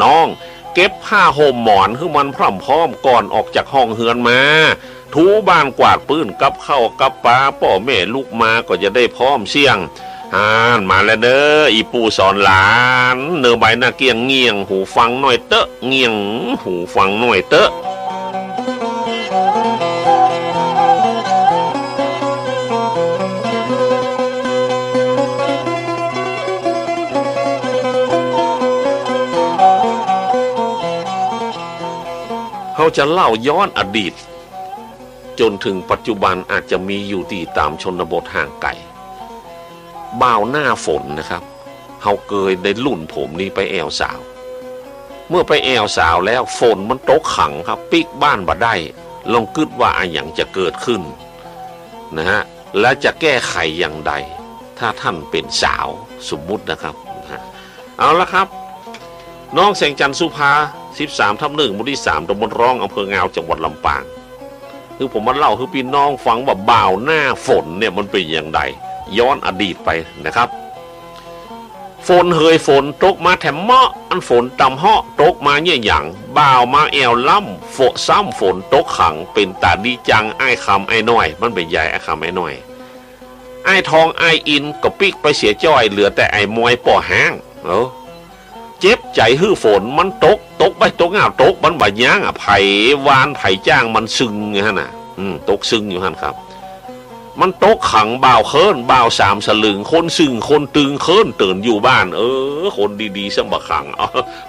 น้องเก็บผ้าห่มหมอนคือมันพร้อมก่อนออกจากห้องเฮือนมาถูบ้านกวาดปื้นกับข้าวกับปลาพ่อแม่ลูกมาก็จะได้พร้อมเสี่ยงมาแล้วเด้ออีปู่สอนหลานเนื้อใบหน้าเกียงเงียงหูฟังหน่อยเตอะเงียงหูฟังหน่อยเตอะเขาจะเล่าย้อนอดีตจนถึงปัจจุบันอาจจะมีอยู่ที่ตามชนบทห่างไกลบ่าวหน้าฝนนะครับเขาเคยได้ลุ่นผมนี่ไปแอวสาวเมื่อไปแอวสาวแล้วฝนมันตกขังครับปิกบ้านบ่ได้ลองคิดว่าอะไรอย่างจะเกิดขึ้นนะฮะและจะแก้ไขอย่างใดถ้าท่านเป็นสาวสมมุตินะครับเอาละครับน้องแสงจันทร์สุภา13/1 หมู่ที่ 3 ตำบลร้องอำเภองาวจังหวัดลำปางคือผมมาเล่าคือพี่น้องฟังว่าบ่าวหน้าฝนเนี่ยมันเป็นอย่างไรย้อนอดีตไปนะครับฝนเฮยฝนตกมาแถมเมาะอันฝนตำเหาะตกมาเนี่ยอย่างบ่าวมาแอวล่ำฝนซ้ำฝนตกขังเป็นตาดีจังไอ้คำไอ้น้อยมันเป็นใหญ่ไอ้คำไอ้น้อยไอ้ทองไอ้อินก็ปิกไปเสียจ้อยเหลือแต่ไอ้มวยป่อห้างเจ็บใจฮื้อฝนมันตกไปตกเงาตกมันบ่ย่างไผ่วานไผ่จ้างมันซึงไงฮะน่ะตกซึงอยู่ฮะครับมันตกขังบ่าวเคินบ่าว3 สลึงคนซึงคนตึงเคินตื่นอยู่บ้านคนดีๆสมบัขัง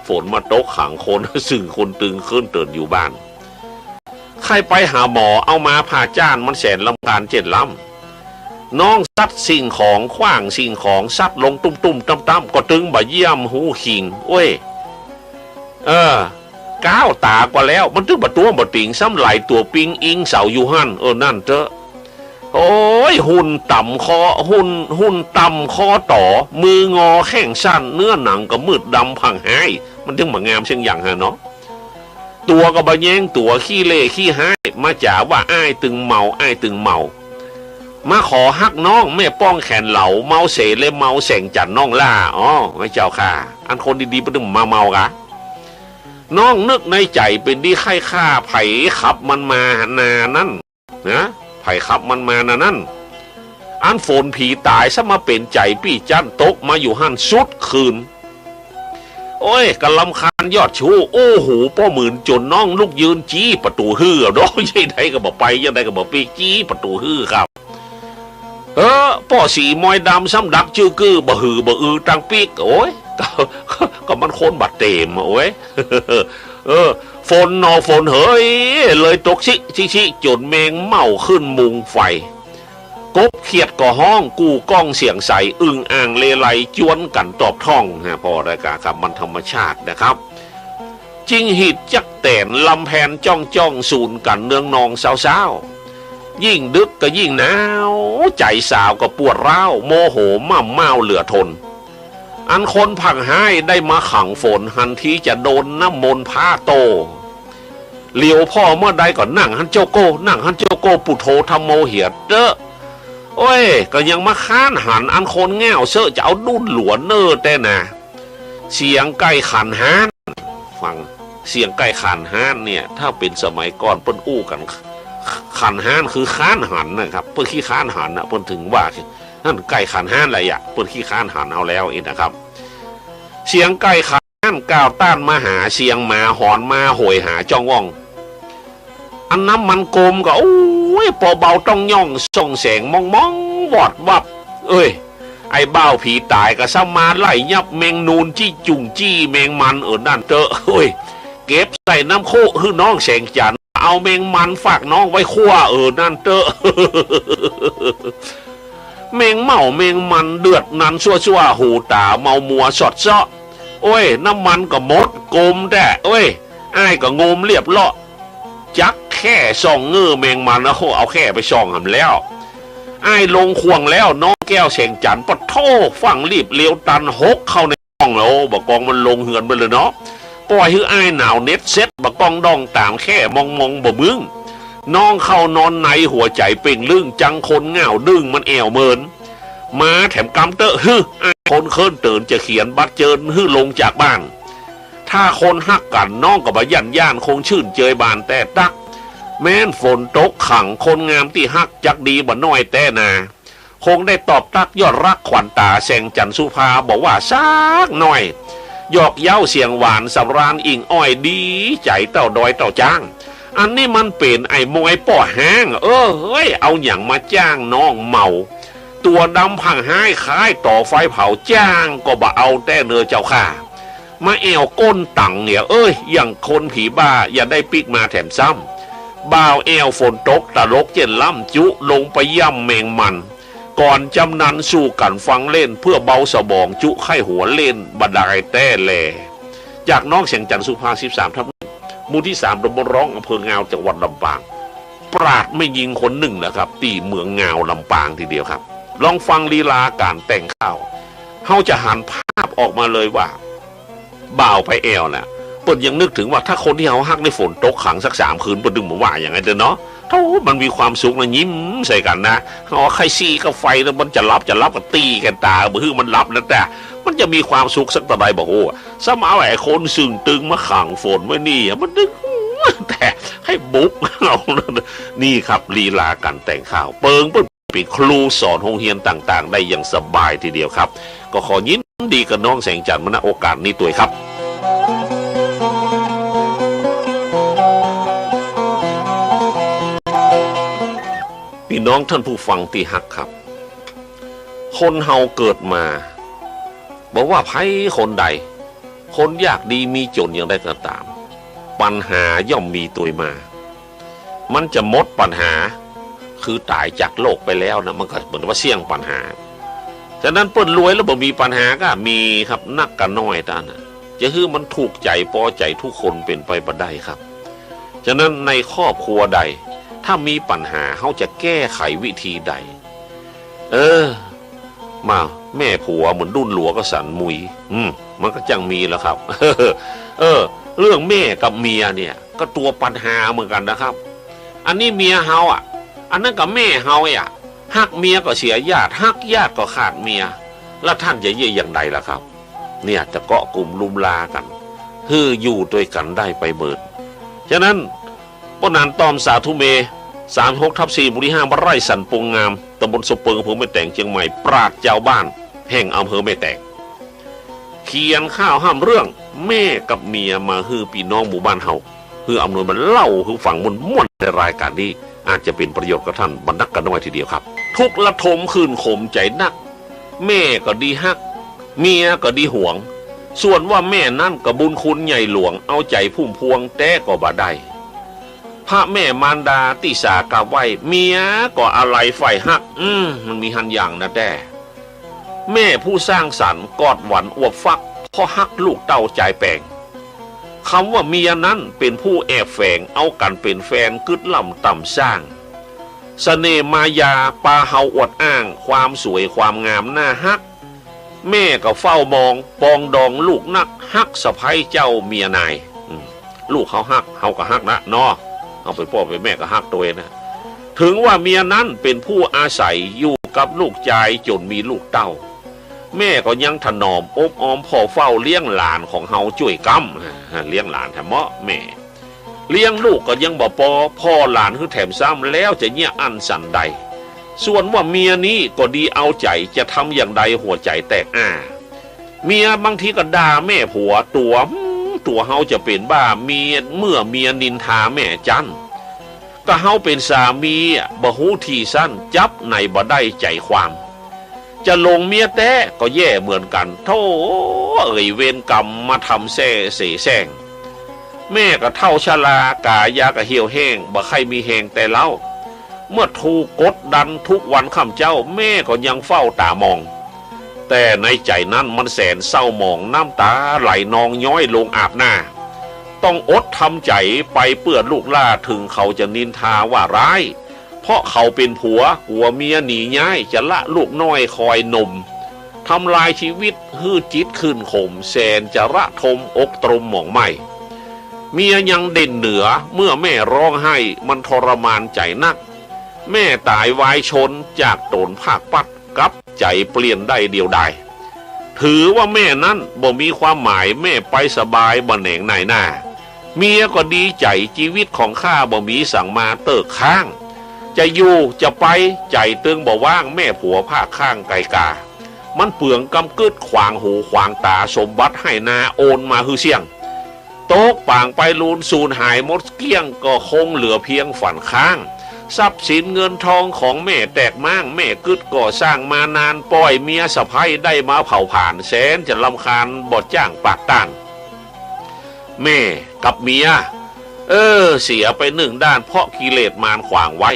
ฝนมาตกขังคนซึงคนตึงเคินตื่นอยู่บ้านใครไปหาหมอเอามาผ่าจ้านมันแสนลำคาญ7 ลำน้องซัดสิ่งของขว้างสิ่งของซัดลงตุ้มๆตั้มๆก็ตึงบ่เยี่ยมหูขิงโอ้ยก้าวตากว่าแล้วมันตึงบ่ตัวบ่ติงซ้ำไหลตัวปิงอิงเสาอยู่หั่นนั่นเจ้อโอ้ยหุ่นต่ำคอหุ่นต่ำคอต่อมืองอแข้งสั้นเนื้อหนังก็มืดดำพังหายมันถึงมางามเช่นอย่างฮะเนาะตัวก็บ่แยงตัวขี้เล่ขี้หายมาจ๋าว่าอ้ายตึงเมาอ้ายตึงเมามาขอฮักน้องแม่ป้องแขนเหลาเมาเสเลยเมาแสงจันน้องล่าไอ้เจ้าค่ะอันคนดีๆไปถึงมาเมากะน้องนึกในใจเป็นดีไข้ข้าไผ่ขับมันมานานั่นนะไผ่ขับมันมานานั่นอันฝนผีตายซะมาเป็นใจปี้จันตกมาอยู่หันสุดคืนโอ้ยกะลำคาญยอดชูโอ้โหป้อหมื่นจนน้องลูกยืนจี้ประตูฮื้อดอกยัยได้ก็บอกไปยังได้ก็บอกปีจี้ประตูฮื้อครับป้อสีมอยดำซ้ำดักชื่อกือบ่หือบ่ตังปีกโอ้ยก็มันคนบัดเต็มโอ้ยฝนฝนเฮ้ยเลยตกชิจนเมงเมาขึ้นมุงไฟกบเขียดก่อห้องกูก้องเสียงใสอึ่งอ่างเลไลจวนกันตอบท่องนะพอได้กะครับมันธรรมชาตินะครับจิงหิดจักแตนลำแพนจ้องสูนกันเนืองนองสาวยิ่งดึกก็ยิ่งหนาวใจสาวก็ปวดร้าวโมโหม่ำเมาเหลือทนอันคนผังให้ได้มาขังฝนหันทีจะโดนน้ำมนต์ผ้าโตเหลียวพ่อเมื่อใดก็นั่งฮันโจโก้ปุโธธรรมโมเหียดโอ้ยก็ยังมาค้านหันอันคนแง่วเชอะจะเอาดุนหลวนแต่นะเสียงไก่ขันห้านฟังเสียงไก่ขันห้านเนี่ยถ้าเป็นสมัยก่อนเปิ้นอู้กันขันห้านคือค้านหันนะครับเปิ้นขี้ค้านหันนะเปิ้นถึงว่านั่นไก่ขันห้านอะไรเปิ้นขี้ค้านหันเอาแล้วอีกนะครับเสียงไก่ขันห้านก้าวต้านมาหาเสียงหมาหอนมาโหยหาจ้องว่องอันน้ำมันโกมก็โอ้ยพอเบาต้องย่องส่องแสงมองวอดวับไอ้เบ้าผีตายก็ซ้ำมาไล่ยับแมงนูนจี้จุ่งจี้แมงมันนั่นเตอะเก็บใส่น้ำโคคือน้องแสงจันเอาแมงมันฝากน้องไว้คั่วนั่นเตอะแมงเมาแมงมันเดือดนั้นชั่วหูตาเมามัวสอดเซาะน้ำมันก็หมดโกมแต่ไอ้ก็งมเรียบเลาะจักแค่ส่องเงือแมงมันนะเอาแค่ไปส่องหันแล้วไอ้ลงควงแล้วน้องแก้วแสงจันทร์ปะโทฟังรีบเลี้ยวตันหกเข้าในห้องแล้วบอกกองมันลงเหือนไปเลยเนาะปล่อยให้ไอ้หนาวเน็ตเซ็ตบอกกองดองตามแค่มองบ่มึงน้องเข้านอนในหัวใจเป่งลึ่งจังคนเงาดึงมันแอวเมินมาแถมกำเตอะไอ้คนเคลื่อนตื่นจะเขียนบัตรเจิญลงจากบ้าน ถ้าคนฮักกันน้องกับบย่านคงชื่นเจยบานแต่ตักแม้นฝนตกขังคนงามที่ฮักจักดีบ่น้อยแต่นาคงได้ตอบตักยอดรักขวัญตาแสงจันทร์สุภาบอกว่าซักหน่อยหยอกเย้าเสียงหวานสำราญอิงอ้อยดีใจเต้าดอยเต้าจ้างอันนี้มันเป็นไอ้มวยป่อแห้งเฮ้ยเอาอย่างมาจ้างน้องเมาตัวดำพังห้ายคล้ายต่อไฟเผาจ้างก็บ่เอาแต่เนอเจ้าข่ามาแอวก้นตังเนี่ยอย่างคนผีบ้าอย่าได้ปิกมาแถมซ้ำบ่าวแอวฝนตกตะลกเจนล่ำจุลงไปย่ำแมงมันก่อนจำนันสู้กันฟังเล่นเพื่อเบาสมองจุไข้หัวเล่นบดายแต้แลจากน้องเสียงจันทร์สุภา13 ทับหมู่ที่3ตำบลร้องอำเภองาวจังหวัดลำปางปราดไม่ยิงคนหนึ่งนะครับตีเมืองงาวลำปางทีเดียวครับลองฟังลีลาการแต่งข้าวเขาจะหันภาพออกมาเลยว่าบ่าวไปแอวน่ะเปิดยังนึกถึงว่าถ้าคนที่เขาฮักในฝนตกขังสัก3 คืนเปิดดึงมาว่าอย่างไรเด้อเนาะเท่ามันมีความสุขนะยิ้มใส่กันนะเขาไข่ซี่ก็ไฟแล้วมันจะรับก็ตีกันตาเบื่อมันรับนะแต่มันจะมีความสุขสักตะไดบอกโอ้สมาไอ้คนซึ่งตึงมาขังฝนไว้นี่มันดึงแต่ให้บุกเอานี่ครับลีลาการแต่งข้าวเปิงเป็นครูสอนโรงเรียนต่างๆได้อย่างสบายทีเดียวครับก็ขอยินดีกับน้องแสงจันทร์มาณโอกาสนี้ตัวครับพี่น้องท่านผู้ฟังที่ฮักครับคนเฮาเกิดมาบอกว่าไพ่คนใดคนยากดีมีจนอย่างไรก็ตามปัญหาย่อมมีตัวมามันจะหมดปัญหาคือตายจากโลกไปแล้วนะมันก็เหมือนว่าเสี่ยงปัญหาฉะนั้นเปิ้นรวยแล้วบ่มีปัญหาก็มีครับนักกันน้อยตานะจะคือมันถูกใจพอใจทุกคนเป็นไปบ่ได้ครับฉะนั้นในครอบครัวใดถ้ามีปัญหาเขาจะแก้ไขวิธีใดมาแม่ผัวเหมือนดุนหลัวก็สันมุยมันก็จังมีแล้วครับเรื่องแม่กับเมียเนี่ยก็ตัวปัญหาเหมือนกันนะครับอันนี้เมียเฮาอันนั้นกับแม่เฮาฮักเมียก็เสียญาติฮักญาติก็ขาดเมียแล้วท่านจะเยี่ยอย่างไรล่ะครับเนี่ยจะเกาะกลุ่มลุมลากันอยู่ด้วยกันได้ไปเบิดฉะนั้นปนานตอมสาธุเม36/4หมู่ที่5บ้านไร่สันปงงามตำบลสเปิงอำเภอแม่แตงเชียงใหม่ปราดเจ้าบ้านแห่งอำเภอแม่แตงเขียนข้าวห้ามเรื่องแม่กับเมียมาพี่น้องหมู่บ้านเฮาอำนวยมันเล่าฝั่งม่วนในรายการนี้อาจจะเป็นประโยชน์กับท่านบรรดักกันน้อยทีเดียวครับทุกละทมคืนขมใจนักแม่ก็ดีฮักเมียก็ดีห่วงส่วนว่าแม่นั่นกับบุญคุณใหญ่หลวงเอาใจพุ่มพวงแต่ก็บ่ได้พระแม่มารดาติสากาไว้เมียก็อะไรไฟฮักมันมีหันอย่างนะแต่แม่ผู้สร้างสรรค์กอดหวันอวบฟักพอฮักลูกเต้าใจแปลงคำว่าเมียนั้นเป็นผู้แอบแฝงเอากันเป็นแฟนกึดล่ำต่ำสร้างเสน่ห์มายาปาเฮาอวดอ้างความสวยความงามหน้าฮักแม่ก็เฝ้ามองปองดองลูกนักฮักสะใภ้เจ้าเมียนายลูกเขาฮักเฮาก็ฮักนะเนาะเอาไปพ่อไปแม่ก็ฮักตัวเองนะถึงว่าเมียนั้นเป็นผู้อาศัยอยู่กับลูกชายจนมีลูกเต้าแม่ก็ยังถนอมอบออมพ่อเฝ้าเลี้ยงหลานของเฮาช่วยกำเลี้ยงหลานแถมเมาะแม่เลี้ยงลูกก็ยังบ่พอพ่อหลานคือแถมซ้ำแล้วจะเนี่ยอันสันใดส่วนว่าเมียนี้ก็ดีเอาใจจะทำอย่างใดหัวใจแตกเมียบางทีก็ด่าแม่ผัวตัวเฮาจะเป็นบ้าเมื่อเมียนินทาแม่จันก็เฮาเป็นสามีบ่ฮู้ที่สั้นจับในบ่ได้ใจความจะลงเมียแต้ก็แย่เหมือนกันโธ่เวรกรรมมาทำเสแสร้งแม่ก็เท่าชรากายาก็เหี่ยวแห้งบ่ใครมีแห้งแต่เล่าเมื่อถูกกดดันทุกวันค่ำเจ้าแม่ก็ยังเฝ้าตามองแต่ในใจนั้นมันแสนเศร้าหมองน้ำตาไหลนองย้อยลงอาบหน้าต้องอดทำใจไปเปื้อนลูกล่าถึงเขาจะนินทาว่าร้ายเพราะเขาเป็นผัวกลัวเมียหนีย้ายจะละลูกน้อยคอยนมทำลายชีวิตจิตขึ้นข่มแสนจะระทมอกตรมหมองไหมเมียยังเด่นเหนือเมื่อแม่ร้องไห้มันทรมานใจนักแม่ตายวายชนจากโตนภาคปัดกับใจเปลี่ยนได้เดียวดาย ถือว่าแม่นั้นบ่มีความหมายแม่ไปสบายบ่แหน่งไหนหน้าเมียก็ดีใจชีวิตของข้าบ่มีสั่งมาเติกข้างจะอยู่จะไปใจตึงบ่ว่างแม่ผัวภาคข้างไกลกามันเปลืองกำกึดขวางหูขวางตาสมบัติให้นาโอนมาฮือเสี่ยงโต๊กป่างไปลูนสูญหายหมดเกลี้ยงก็คงเหลือเพียงฝันข้างทรัพย์สินเงินทองของแม่แตกมั่งแม่กึดก่อสร้างมานานปล่อยเมียสะใภ้ได้มาเผาผ่านแสนจะรำคาญบอดจ้างปากต้านแม่กับเมียเสียไปหนึ่งด้านเพราะกิเลสมารขวางไว้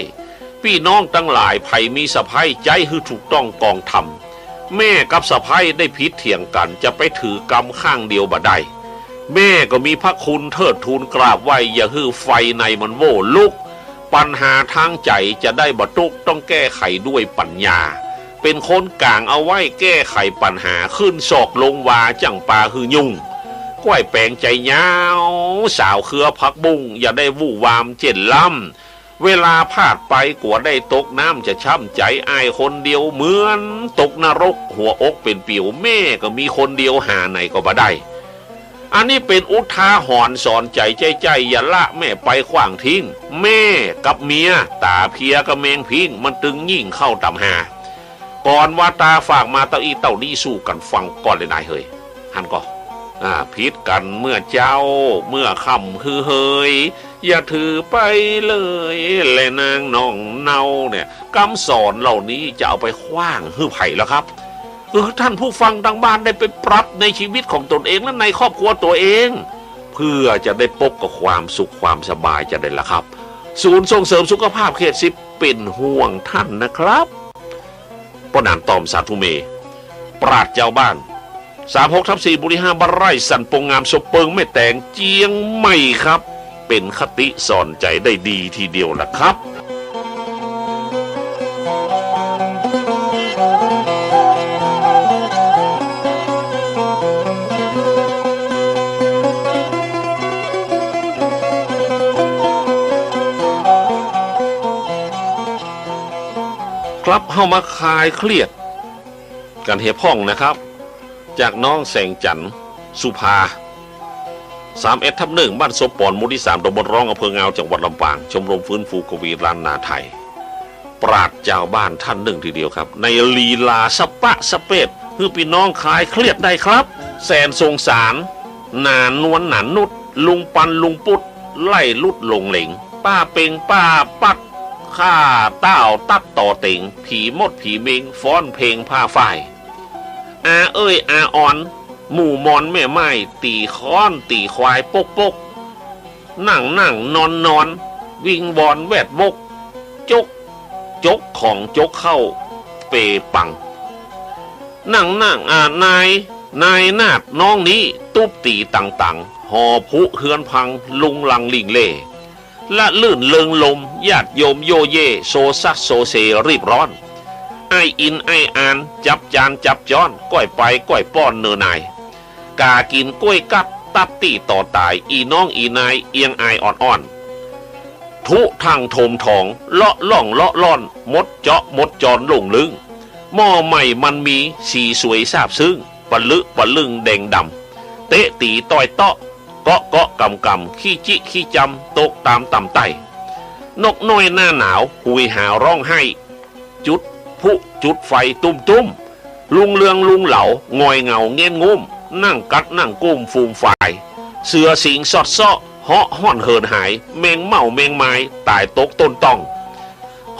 พี่น้องตั้งหลายไผมีสะใภ้ใจฮือถูกต้องกองทำแม่กับสะใภ้ได้พิษเถียงกันจะไปถือกรรมข้างเดียวบ่ได้แม่ก็มีพระคุณเทิดทูนกราบไหวอย่าฮือไฟในมันโว่ลุกปัญหาทางใจจะได้บรรทุกต้องแก้ไขด้วยปัญญาเป็นคนกลางเอาไว้แก้ไขปัญหาขึ้นศอกลงวาจังปาฮือยุ่งก้อยแปลงใจยาวสาวเครือพักบุ้งอย่าได้วู่วามเจ็ดล้ำเวลาพลาดไปกลัวได้ตกน้ำจะช้ำใจอายคนเดียวเหมือนตกนรกหัวอกเป็นปิ่วแม่ก็มีคนเดียวหาไหนก็บ่ได้อันนี้เป็นอุทาหรณ์สอนใจใจอย่าละแม่ไปขว้างทิ้งแม่กับเมียตาเพียกับแมงพิงมันตึงยิ่งเข้าตำหาก่อนว่าตาฝากมาเต้าอีเต้านี่สู้กันฟังก่อนเลยนายเฮยหันก็พิษกันเมื่อเจ้าเมื่อคำคือเฮยอย่าถือไปเลยและนางน้องเนาเนี่ยคำสอนเหล่านี้จะเอาไปขว้างฮือไผ่แล้วครับท่านผู้ฟังทางบ้านได้ไปปรับในชีวิตของตนเองและในครอบครัวตัวเองเพื่อจะได้พบกับความสุขความสบายจะได้ละครับศูนย์ส่งเสริมสุขภาพเขต10เป็นห่วงท่านนะครับปนานตอมสาธุเมปราดเจ้าบ้าน36/4บุรี5บ้านไร่สันปงงามสบเปิงไม่แต่งเจียงใหม่ครับเป็นคติสอนใจได้ดีทีเดียวละครับครับเข้ามาคลายเครียดกันเฮพ่องนะครับจากน้องแสงจันทร์สุภา31/1บ้านศพปอนหมู่ที่3ตำบลร้องอำเภองาวจังหวัดลำปางชมรมฟื้นฟูกวีล้านนาไทยปราดเจ้าบ้านท่านหนึ่งทีเดียวครับในลีลาสปะสเปดเพื่อพี่น้องคลายเครียดได้ครับแสนสงสารนานวลหนานนุดลุงปันลุงปุดไล่ลุดลงเหลงป้าเป่งป้าปัดข้าเต้าตัดต่อเต็งผีมดผีเมงฟ้อนเพลงผ้าฝ่ายเอ้ยอ่อนหมู่มอนแม่ไม้ตีค้อนตีควายปกปกนั่งนอนวิ่งบอลแวดบกจกของจกเข้าเปปังนั่งนายนาดน้องนี้ตุบตีต่างหอผู้เฮือนพังลุงลังลิงเล่ละลื่นเลิงลมญาติโยมโยเยโซซักโซเซรีบร้อนไออินไออานจับจานจับจ้อนก้อยไปก้อยป้อนเนอนายกากินกล้วยกัดตับตีต่อตายอีน้องอีนายเอียงอายอ่อนทุทางโทมทองเลาะล่องเลาะล่อนมดเจาะมดจอนลงลึงหม้อใหม่มันมีสีสวยซาบซึ้งปะลึงแดงดำเตะตีต่อยเตาะเกาะกำขี้จิขี้จำตกตามต่ำไตนกน้อยหน้าหนาวหุยหาร้องให้จุดผู้จุดไฟตุ้มลุงเลืองลุงเหลางอยเงาเงี้ยงุ้มนั่งกัดนั่งกุ้มฟูมฝ่ายเสือสิงสอดซ้อเหาะห่อนเหินหายแมงเม่าแมงไม้ตายตกต้นต้อง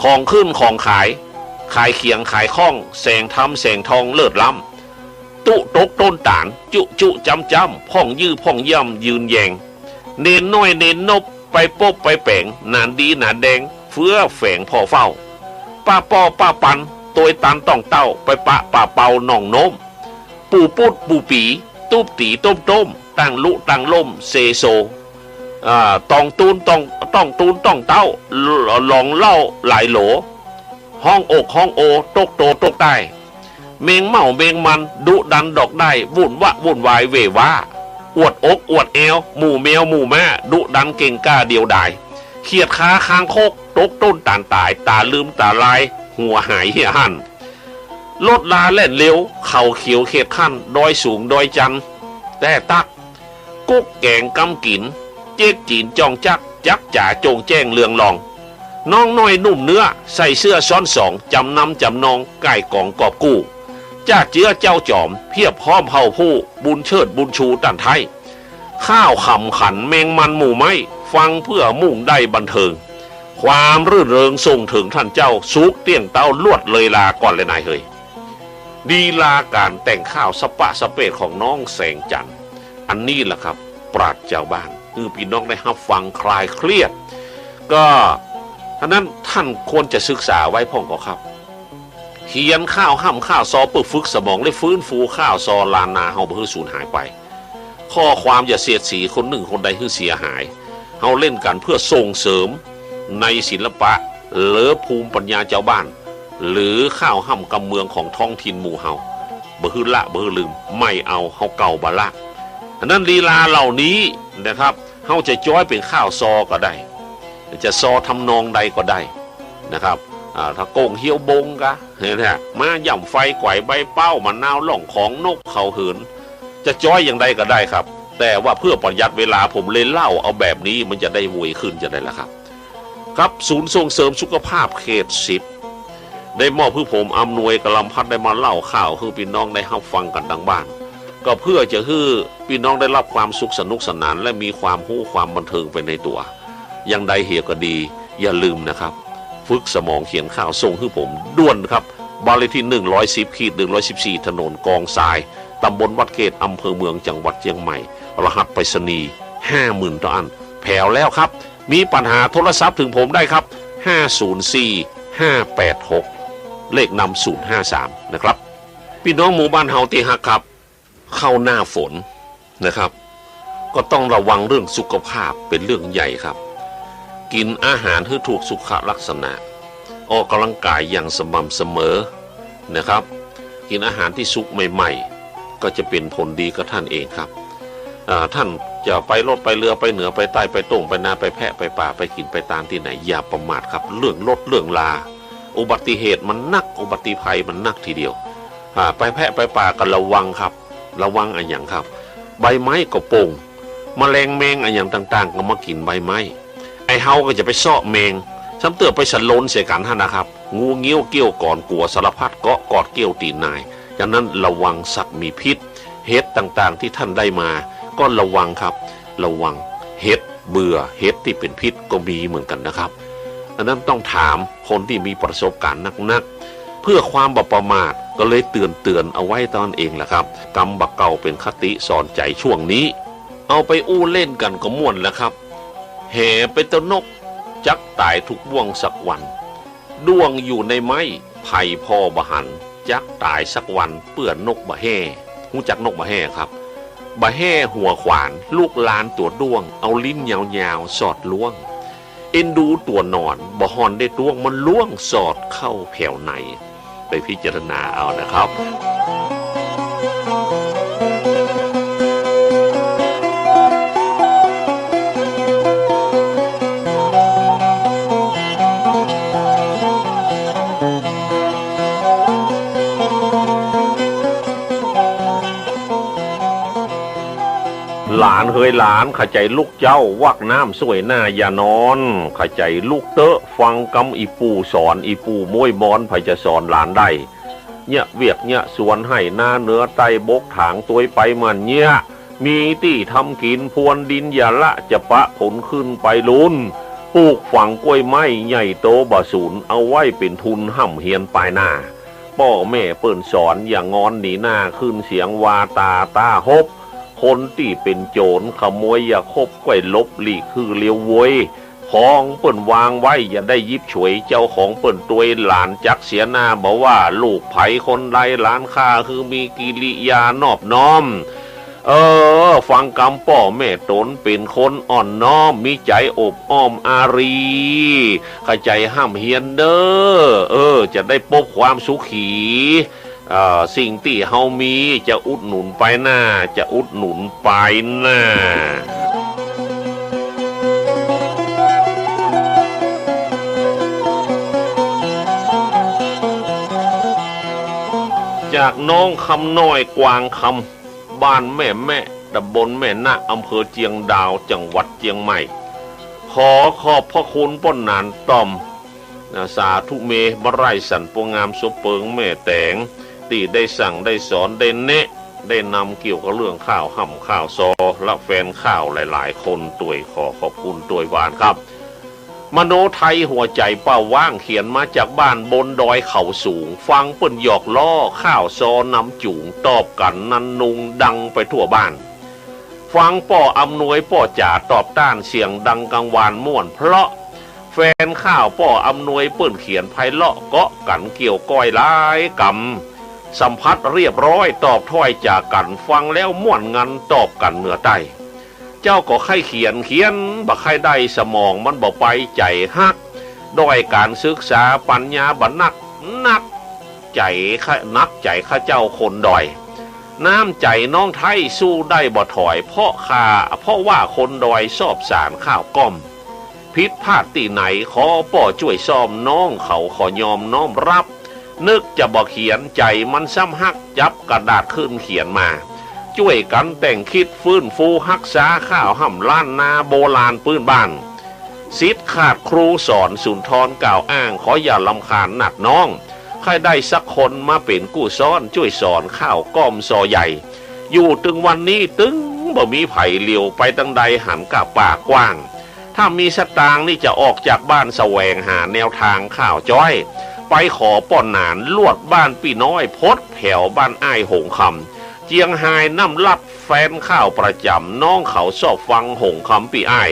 ของขึ้นของขายเคียงขายข้องแสงทำแสงทองเลิศล้ำตุตกต้นตานจุจำพ่องยื้อพ่องย่ำยืนแยงเน้นน้อยเน้นนบไปปบไปแป่งนานดีนานแดงเฟื้อแฝงพ่อเฝ้าป้าปอป้าปันตัวตันต้องเต้าไปปะป่าเป่าหนองโน้มปูปุดปูปีตูบตีต้มตั้งลุตั้งล่มเซโซต้องตูนต้องเต้าหลองเล่าหลายโหลห้องอกห้องโอตกโตตกได้เมงเมาเมงมันดุดันดอกได้วุ่นวายเวว่าอวดอกอวดเอวหมู่แมวหมู่แม่ดุดันเก่งกล้าเดียวดายเขียดขาคางโคกตกต้นตานตายตาลืมตาลายหัวหายเหี้ยหัน รถลาแล่นเร็วเข่าเขียวเขตขั้นดอยสูงดอยจันแต่ตักกุ๊กแกงกำกินเจ๊กจีนจองจักจักจ่าโจงแจ้งเลืองลองน้องน้อยนุ่มเนื้อใส่เสื้อซ้อนสองจำนำจำนองไก่กองกอบกู้จ้าเจื้อเจ้าจอมเพียบพร้อมเผาผู้บุญเชิดบุญชูตันไทยข้าวขำขันแมงมันหมู่ไม้ฟังเพื่อมุ่งได้บันเทิงความรื่นเริงส่งถึงท่านเจ้าสุกเตี้ยงเต้าลวดเลยลาก่อนเลยนายเฮยดีลาการแต่งข้าวสปะสเปดของน้องแสงจันทร์อันนี้แหละครับปราชญ์เจ้าบ้านคือพี่น้องได้รับฟังคลายเครียดก็ฉะนั้นท่านควรจะศึกษาไว้พ่องก็ครับเขียนข้าวห้ำข้าวซอเพื่อฝึกสมองและฟื้นฟูข้าวซอลานาเฮาเพื่อสูญหายไปข้อความอย่าเสียดสีคนหนึ่งคนใดให้เสียหายเฮาเล่นกันเพื่อส่งเสริมในศิลปะหรือภูมิปัญญาเจ้าบ้านหรือข้าวห้ำกำเมืองของท้องถิ่นหมู่เฮาบ่ฮือละบ่ฮือลืมไม่เอาเฮาเก่าบะละอันนั้นลีลาเหล่านี้นะครับเฮาจะจ้อยเป็นข้าวซอก็ได้จะซอทำนองใดก็ได้นะครับถ้าโกงเฮียวบงกะเห็นไหมมาย่ำไฟไกวใบเป้ามะนาวหล่องของนกเขาเหินจะจ้อยอย่างใดก็ได้ครับแต่ว่าเพื่อประหยัดเวลาผมเลยเล่าเอาแบบนี้มันจะได้วยขึ้นจะได้ละครับครับศูนย์ส่งเสริมสุขภาพเขต10ได้มอบให้ผมอำนวยกำลังพัดได้มาเล่าข่าวให้พี่น้องได้รับฟังกันดังบ้านก็เพื่อจะให้พี่น้องได้รับความสุขสนุกสนานและมีความรู้ความบันเทิงไปในตัวอย่างใดเหตุก็ดีอย่าลืมนะครับฝึกสมองเขียนข่าวส่งให้ผมด่วนครับบ้านเลขที่110/114ถนนกองทรายตำบลวัดเกตอำเภอเมืองจังหวัดเชียงใหม่รหัสไปรษณีย์ 50,000 ต่ออันแผ่วแล้วครับมีปัญหาโทรศัพท์ถึงผมได้ครับ504-586เลขนำ053นะครับพี่น้องหมู่บ้านเฮาที่ฮักครับเข้าหน้าฝนนะครับก็ต้องระวังเรื่องสุขภาพเป็นเรื่องใหญ่ครับกินอาหารที่ถูกสุขลักษณะออกกำลังกายอย่างสม่ำเสมอนะครับกินอาหารที่สุกใหม่ๆก็จะเป็นผลดีกับท่านเองครับท่านจะไปรถไปเรือไปเหนือไปใต้ไปตรงไปนาไปแพะไปป่าไปกินไปตามที่ไหนอย่าประมาทครับเรื่องรถเรื่องลาอุบัติเหตุมันนักอุบัติภัยมันนักทีเดียวไปแพะไปป่าก็ระวังครับระวังอะไรอย่างครับใบไม้ก็โป่งแมลงแมงอะไรอย่างต่างๆก็มากินใบไม้ไอเฮาก็จะไปซ่อแมงซ้ำเตือไปสลนเสียกันท่านนะครับงูเงี้ยวเกี้ยวก่อนกลัวสารพัดเกาะกอดเกี้ยวตีนนายฉะนั้นระวังสัตว์มีพิษเห็ดต่างๆที่ท่านได้มาก็ระวังครับระวังเห็ดเบื่อเห็ดที่เป็นพิษก็มีเหมือนกันนะครับอันนั้นต้องถามคนที่มีประสบการณ์นักๆเพื่อความบ่ประมาทก็เลยเตือนเอาไว้ตอนเองแหละครับกำบักเก่าเป็นคติสอนใจช่วงนี้เอาไปอู้เล่นกันก็ม่วนแล้วครับแห่ไปตะนกจักตายทุกบ่วงสักวันดวงอยู่ในไม้ไผ่พ่อบะหันจักตายสักวันเปื่อนนกบะแห่หูจักนกบะแห่ครับบะแห่หัวขวานลูกลานตัวด้วงเอาลิ้นยาวๆสอดล้วงเอ็นดูตัวหนอนบะฮอนได้ด้วงมันล้วงสอดเข้าแผ่วในไปพิจารณาเอานะครับ หลานเฮยหลานขใจลูกเจ้าวักน้ำสวยหน้าอย่านอนขใจลูกเตอะฟังกำอีปูสอนอีปูม้วยมอนไผจะสอนหลานได้เนี่ยเวียกเนี่ยสวนให้หน้าเนื้อไตบกถางตัวไปมันเนี่ยมีที่ทำกินพวนดินอย่าละจะปะผลขึ้นไปลุนปลูกฝังกล้วยไม้ใหญ่โตบะสูนเอาไว้เป็นทุนห่ำเฮียนปลายหน้าพ่อแม่เปิ่นสอนอย่างงอนหนีหน้าขึ้นเสียงวาตาตาฮบคนที่เป็นโจรขโมยอย่าคบก้อยลบหลีกคือเลี้ยวโวยของเปิ่นวางไว้อย่าได้ยิบฉวยเจ้าของเปิ่นตัวหลานจักเสียหน้าบอกว่าลูกไผคนใดหลานข้าคือมีกิริยานอบน้อมฟังคำพ่อแม่ตนเป็นคนอ่อนน้อมมีใจอบอ้อมอารีเข้าใจห้ามเฮียนเด้อจะได้พบความสุขีสิ่งที่เฮามีจะอุดหนุนไปหน้าจะอุดหนุนไปหน้า จากน้องคำน้อยกวางคำบ้านแม่ตำบลแม่นะอำเภอเจียงดาวจังหวัดเจียงใหม่ขอขอบพระคุณป้นนานต่อมสาธุเมบไรสันปวงงามสุเปิงแม่แตงที่ได้สั่งได้สอนได้เนะได้นำเกี่ยวกับเรื่องข้าวห่ำข้าวซอและแฟนข้าวหลายๆคนตัวยขอขอบคุณตัวยหวานครับมโนไทยหัวใจเป้าว่างเขียนมาจากบ้านบนดอยเขาสูงฟังเปิ้นหยอกล้อข้าวซอนำจุ๋งตอบกันนันนุงดังไปทั่วบ้านฟังป่ออำนวยป่อจ่าตอบต้านเสียงดังกังวานม่วนเพราะแฟนข้าวป่ออำนวยเปิ้นเขียนไพเราะเกาะกันเกี่ยวก้อยหลายกำสัมพัดเรียบร้อยตอบถ้อยจากกันฟังแล้วม่วนงันตอบกันเหนือใต้เจ้าก็ใครเขียนบักใครได้สมองมันบ่ไปใจฮักด้วยการศึกษาปัญญาบันนักใจนักใจข้าเจ้าคนดอยน้ำใจน้องไทยสู้ได้บ่ถอยเพราะว่าคนดอยชอบสารข้าวก้อมผิดพลาดที่ไหนขอป่อช่วยซ่อมน้องเขาขอยอมน้อมรับนึกจะบอกเขียนใจมันซ้ำฮักจับกระดาษขึ้นเขียนมาช่วยกันแต่งคิดฟื้นฟูรักษาข้าวห่ำล้านนาโบราณปื้นบ้านศิษย์ขาดครูสอนสุนทรกล่าวอ้างขออย่าลำคาญหนักน้องใครได้สักคนมาเป็นกู้ซ้อนช่วยสอนข้าวก้อมซอใหญ่อยู่ถึงวันนี้ตึงบ่มีไผ่เหลียวไปตั้งใดหันกับปากกว้างถ้ามีสตางค์นี่จะออกจากบ้านแสวงหาแนวทางข้าวจ้อยไปขอป้อนหนานลวดบ้านพี่น้อยพดแผ่วบ้านอ้ายหงคำเจียงไฮ้น้ำลัดแฟนข้าวประจำน้องเขาชอบฟังหงคำพี่อ้าย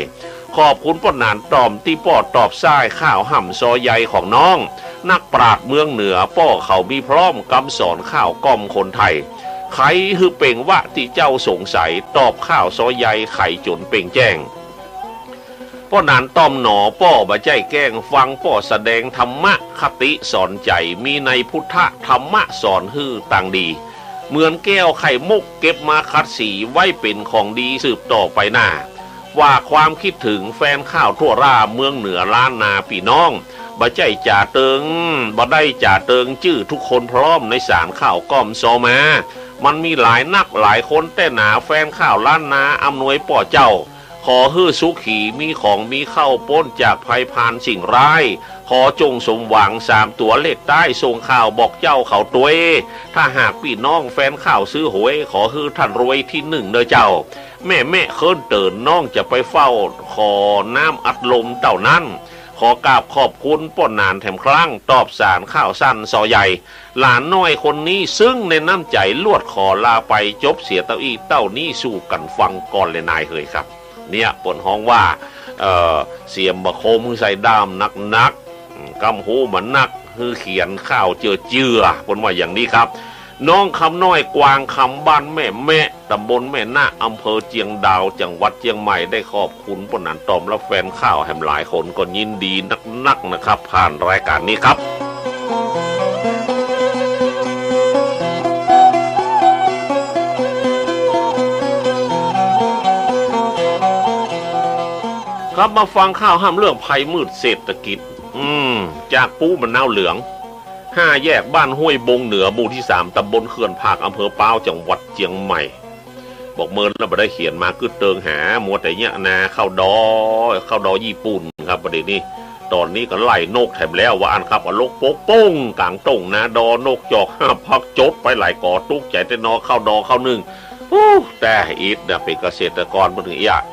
ขอบคุณป้อนหนานตอมที่ป้อตอบซ้ายข้าวห่ำซอใหญ่ของน้องนักปราชญ์เมืองเหนือป้อเขามีพร้อมกำสอนข้าวก้อมคนไทยไขฮือเป่งวะที่เจ้าสงสัยตอบข้าวซอใหญ่ไขจนเป่งแจ้งป้อนานต้อมหนอป้อบะใจแกล้งฟังป้อแสดงธรรมะคติสอนใจมีในพุทธธรรมะสอนฮือต่างดีเหมือนแก้วไข่มุกเก็บมาคัดสีไว้เป็นของดีสืบต่อไปหน้าว่าความคิดถึงแฟนข้าวทั่วราเมืองเหนือล้านนาพี่น้องบะใจจ่าเติงบะได้จ่าเติงจื้อทุกคนพร้อมในสารข้าวก้อมโซมามันมีหลายนักหลายคนแต่หนาแฟนข้าวล้านนาอำนวยป่อเจ้าขอฮื้อสุขีมีของมีเข้าป้นจากภัยพานสิ่งร้ายขอจงสมหวัง3ตัวเลขใต้ส่งข่าวบอกเจ้าเขาตัวถ้าหากพี่น้องแฟนข่าวซื้อหวยขอฮื้อท่านรวยที่1เด้อเจ้าแม่เคินเตินน้องจะไปเฝ้าขอน้ำอัดลมเต่านั้นขอกราบขอบคุณป้อนนานแถมครั้งตอบสารข้าวสั้นซอใหญ่หลานน้อยคนนี้ซึ่งในน้ำใจลวดขอลาไปจบเสียเต้าอี้เต้านี้สู่กันฟังก่อนเลยนายเฮยครับเนี่ยปนห้องว่าเสียมบะโคมใส่ดามนักกำหูมันนักคือเขียนข้าวเจือปนว่าอย่างนี้ครับน้องคำน้อยกวางคำบ้านแม่ตำบลแม่นาอำเภอเจียงดาวจังหวัดเจียงใหม่ได้ขอบคุณปนันตอมและแฟนข้าวแห่งหลายคนก็ยินดีนักนะครับผ่านรายการนี้ครับครับมาฟังข้าวห้ามเรื่องภัยมืดเศรษฐกิจจากปูมะนาวเหลือง5แยกบ้านห้วยบงเหนือหมู่ที่3ตำบลเขื่อนผากอำเภอป้าวจังหวัดเชียงใหม่บอกเมินแล้วบ่ได้เขียนมาคือเติงหามัวแต่เนี่ยนาเข้าดอญี่ปุ่นครับประเด็นนี้ตอนนี้ก็ไล่นกแถมแล้วว่าอันครับว่าลกโป๊กป้งกลางตงนาดอนกจอก5พักจดไปหลายก่อตุกใจแต่นอเข้าดอเข้า1แต่อีทเป็นเกษตรกรมาถึงอีก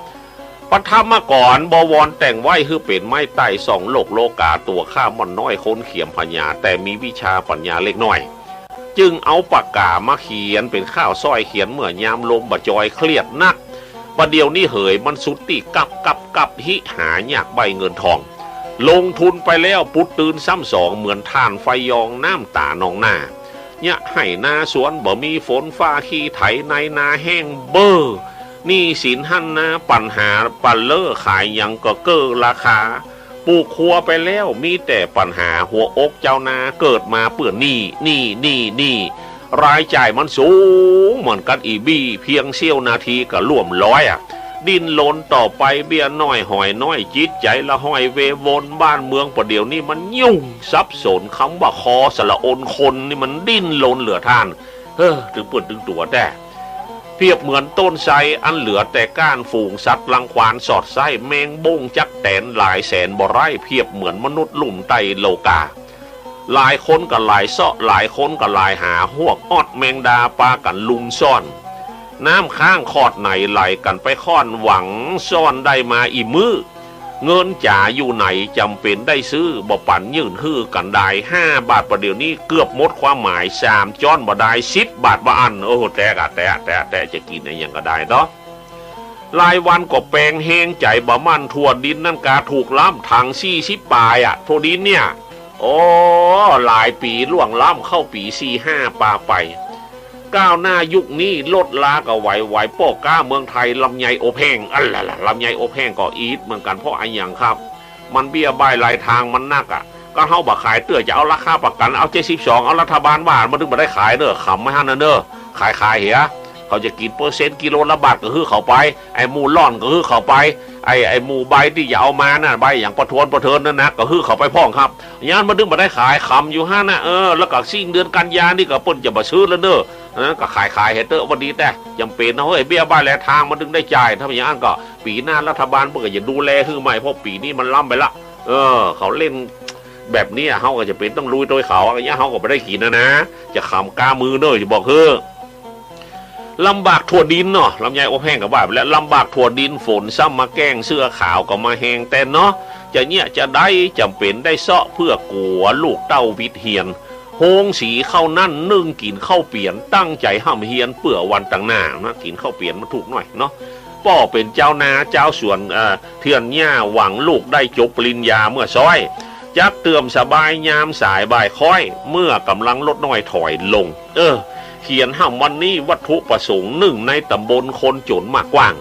ปฐมก่อนบวรแต่งไว้คือเป็นไม้ไต่2โลกาตัวข้ามันน้อยค้นเขียมพญาแต่มีวิชาปัญญาเล็กน้อยจึงเอาปากกามาเขียนเป็นข้าวซ้อยเขียนเมื่อยามลมบะจอยเครียดนักประเดี๋ยวนี้เหยมันสุดติกับหิหาอยากใบเงินทองลงทุนไปแล้วปุดตื่นซ้ำ2เหมือนท่านไฟยองน้ำตานองหน้าเนี่ยให้นาสวนบ่มีฝนฟ้าขี้ไถในนาแห้งเบอร์นี่สินหันนะปัญหาปันเลอขายยังก็เกินราคาปลูกครัวไปแล้วมีแต่ปัญหาหัวอกเจ้านาเกิดมาเปื่อนนี่รายจ่ายมันสูงเหมือนกันอีบี้เพียงเสี้ยวนาทีก็ร่วมร้อย ดินหลนต่อไปเบี้ยน้อยหอยน้อยจิตใจละห้อยเววนบ้านเมืองประเดี๋ยวนี้มันยุ่งซับสนคำว่าคอสละอนคนนี่มันดิ้นหลนเหลือท่านถึงเปิดถึงตัวแต่เพียบเหมือนต้นไทรอันเหลือแต่ก้านฝูงสัตว์รังควานสอดไส้แมงบงจักแตนหลายแสนบ่ไร่เพียบเหมือนมนุษย์ลุ่มไตโลกาหลายคนกับหลายเซาะหลายคนกับหลายหาหวกอดแมงดาปลากันลุมซ่อนน้ำข้างขอดไหนไหลกันไปค่อนหวังซ่อนได้มาอีมือเงินจ่าอยู่ไหนจำเป็นได้ซื้อบ่ปั่นยื่นฮื้อกันได้5 บาทประเดี๋ยวนี้เกือบหมดความหมาย3 จ้อนบ่ได้10 บาทบ่อันแต่จะกินอะไรยังก็ได้เนาะรายวันก็แปลงแห้งใจบ่มันทั่วดินนั่นกาถูกล้ำทาง40 ปลายทั่วดินเนี่ยโอ้หลายปีล่วงล้ำเข้าปี45 ปาไปก้าวหน้ายุคนี้ลดลาก็ไหวโป้ก้าเมืองไทยลำไยโอแห้งอะไรล่ะลำไยโอแห้งก็อีทเหมือนกันเพราะอะไรอย่างครับมันเบี้ยใบหลายทางมันนักก็เฮาบ่ขายเตื้อจะเอาราคาประกันเอา72เอารัฐบาลบ้านมันถึงมาได้ขายเด้อขำไม่ฮันเด้อขายเหี้ยเขาจะกินเปอร์เซ็นต์กิโลละบาทก็คือเขาไปไอ้หมูล่อนก็คือเขาไปไอ้หมูใบที่อย่าเอามาน่ะใบอย่างประทวนประเทินนั่นนะก็คือเขาไปพ่องครับยานมันถึงมาได้ขายขำอยู่ห้านะแล้วก็สิ้นเดือนกันยานี่ก็เปิ้นจะมาซื้อแล้วเด้อนั้นก็ขายเฮเตอร์วันนี้แต่จำเป็นนะเฮ้ยเบี้ยบ้านแลทางมันถึงได้จ่ายถ้าอย่างนั้นก็ปีหน้ารัฐบาลเพิ่งจะดูแลคือใหม่เพราะปีนี้มันล้ำไปละเขาเล่นแบบนี้เขาก็จะเป็นต้องลุยโดยเขาอย่างเงี้ยเขาก็ไม่ได้กินนะจะขำกามือเด้อจะบอกลำบากถั่วดินเนาะลำไยอบแห้งกับว่าแล้วลำบากถั่วดินฝนซ้ำมาแกงเสื้อขาวก็มาแห้งแต่เนาะจะเนี่ยจะได้จำเป็นได้เซาะเพื่อกัวลูกเต้าวิทเฮียนโฮงสีเข้านั่นนึ่งกินข้าวเปลี่ยนตั้งใจห้ามเฮียนเปื่อวันต่างหน้านะกินข้าวเปลี่ยนมาถูกหน่อยเนาะป่อเป็นเจ้านาเจ้าสวนเทือนหญ้าหวังลูกได้จบปริญญาเมื่อซ้อยจักเติมสบายยามสายบ่ายค่อยเมื่อกำลังลดน้อยถอยลงเขียนห้ามวันนี้วัตถุประสงค์หนึ่งในตำบลคนจนมากกว้าง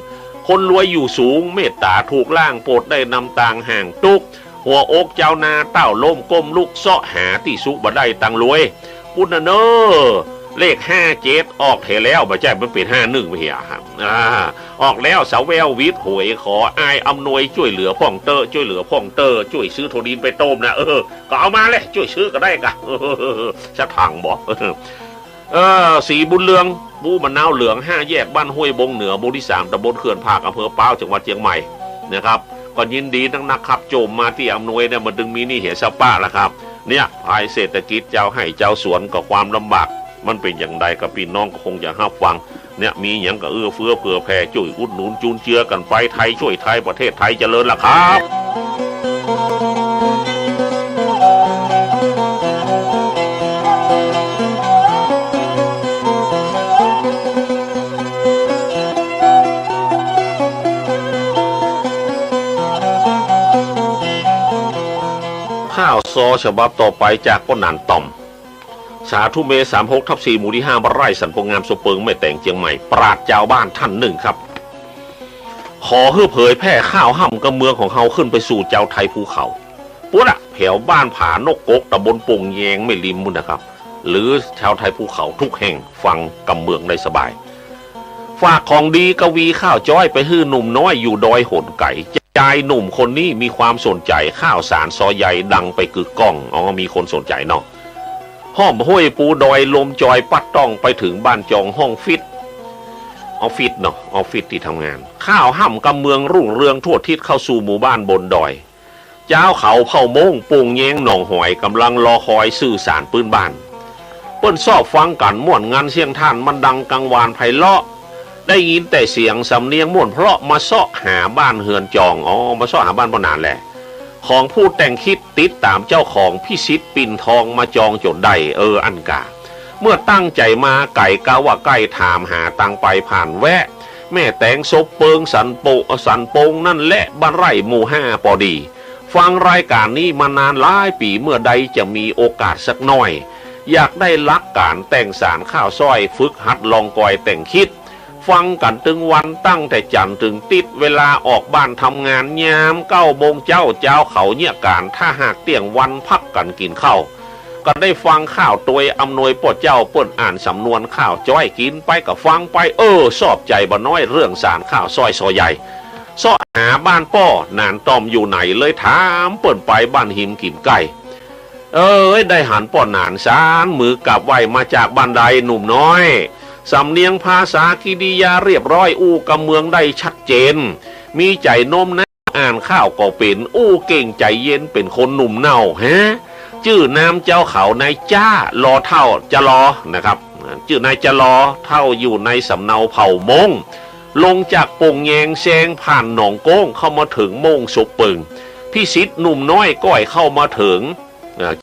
คนรวยอยู่สูงเมตตาถูกล่างโปรดได้นำต่างห่างตุกหัวอกเจ้านาเต้าล้มก้มลุกเสาะหาที่สุบ่ได้ตังรวยปุณเนอเลข57ออกเทแล้วบ่ใช่มันเป็น51ไม่เหี้ยครับออกแล้วสาวแวววิทย์หวยขออายอำนวยช่วยเหลือพ่องเตอช่วยเหลือพ่องเตอช่วยซื้อโทดินไปต้มนะก็เอามาเลยช่วยซื้อก็ได้กะจะถังบอกสีบุญเรืองบูมะนาวเหลือง5 แยกบ้านห้วยบงเหนือหมู่ที่3ตำบลเขื่อนภาคอำเภอป้าวจังหวัดเชียงใหม่นะครับก็ยินดีนักขับโจมมาที่อำนวยเนี่ยมันดึงมีนี่เหตุสป้าแล้วครับเนี่ยภายเศรษฐกิจเจ้าให้เจ้าสวนกับความลำบากมันเป็นอย่างไรกับพี่น้องก็คงจะรับฟังเนี่ยมีอย่างก็เฟื้อเผื่อแผ่ช่วยอุดหนุนจูนเจือกันไปไทยช่วยไทยประเทศไทยเจริญล่ะครับข้าวซอฉบับต่อไปจากก้นหนานต่อมสาธุเม36/4หมู่ที่5บ้านไร่สันพงงามสเปิงแม่แต่งเชียงใหม่ปราดเจ้าบ้านท่านหนึ่งครับขอเพื่อเผยแพร่ข้าวห่ำกระเมืองของเฮาขึ้นไปสู่เจ้าไทยภูเขาปุ๊ดแถวบ้านผานกกกตำบลปุ่งแยงไม่ริมมุนนะครับหรือชาวไทยภูเขาทุกแห่งฟังกำเมืองได้สบายฝากของดีกวีข้าวจ้อยไปฮื้อหนุ่มน้อยอยู่ดอยโหนไก่ชายหนุ่มคนนี้มีความสนใจข้าวสารซอใหญ่ดังไปกึกก้องมีคนสนใจเนาะห้อมห้วยปูดอยลมจอยปัดต้องไปถึงบ้านจองห้องฟิตออฟฟิศเนาะออฟฟิศที่ทำงานข้าวห่ำกำเมืองรุ่งเรืองทั่วทิศเข้าสู่หมู่บ้านบนดอยเจ้าเขาเผ่าโมงปุ่งแยงหนองหอยกำลังรอคอยสื่อสารปืนบ้านเปิ้นซอบฟังกันม่วนงานเสียงท่านมันดังกังวานไพเราะได้ยินแต่เสียงสำเนียงม่วนเพราะมาเสาะหาบ้านเฮือนจองมาเสาะหาบ้านบ่นานแหละของผู้แต่งคิดติดตามเจ้าของพิชิตปิ่นทองมาจองจนได้อันกาเมื่อตั้งใจมาไก่กาว่าใกล้ถามหาตังไปผ่านแวะแม่แต่งศพเปิงสันโปงนั่นแหละบ้านไร่หมู่5พอดีฟังรายการนี้มานานหลายปีเมื่อใดจะมีโอกาสสักหน่อยอยากได้ลักการแต่งสารข้าวซ้อยฝึกหัดลองกอยแต่งคิดฟังกันตึงวันตั้งแต่จันทร์ถึงติดเวลาออกบ้านทำงานยาม9 โมงเจ้าเขาเนี่ยการถ้าหากเตี่ยงวันพักกันกินข้าว ก็ได้ฟังข่าวตัวอำนวยปดเจ้าเปิดอ่านสำนวนข่าวจ้อยกินไปกับฟังไปชอบใจบ่น้อยเรื่องสารข่าวซอยใหญ่ซ้อหาบ้านป้อนานตอมอยู่ไหนเลยถามเปิดไปบ้านหิมกิ่มไก่ได้หันป้อนานสารมือกับไหวมาจากบ้านใดหนุ่มน้อยสำเนียงภาษากิริยาเรียบร้อยอู้กำเมืองได้ชัดเจนมีใจนมนะอ่านข้าวก็เป็นเก่งใจเย็นเป็นคนหนุ่มเน่าฮะชื่อนามเจ้าเขานายจ้ารอเท่าจะรอนะครับชื่อนายจะรอเท่าอยู่ในสำเนาเผ่ามงลงจากปงแยงแซงผ่านหนองโก้งเข้ามาถึงมงสุปึงพี่ศิษย์หนุ่มน้อยก้อยเข้ามาถึง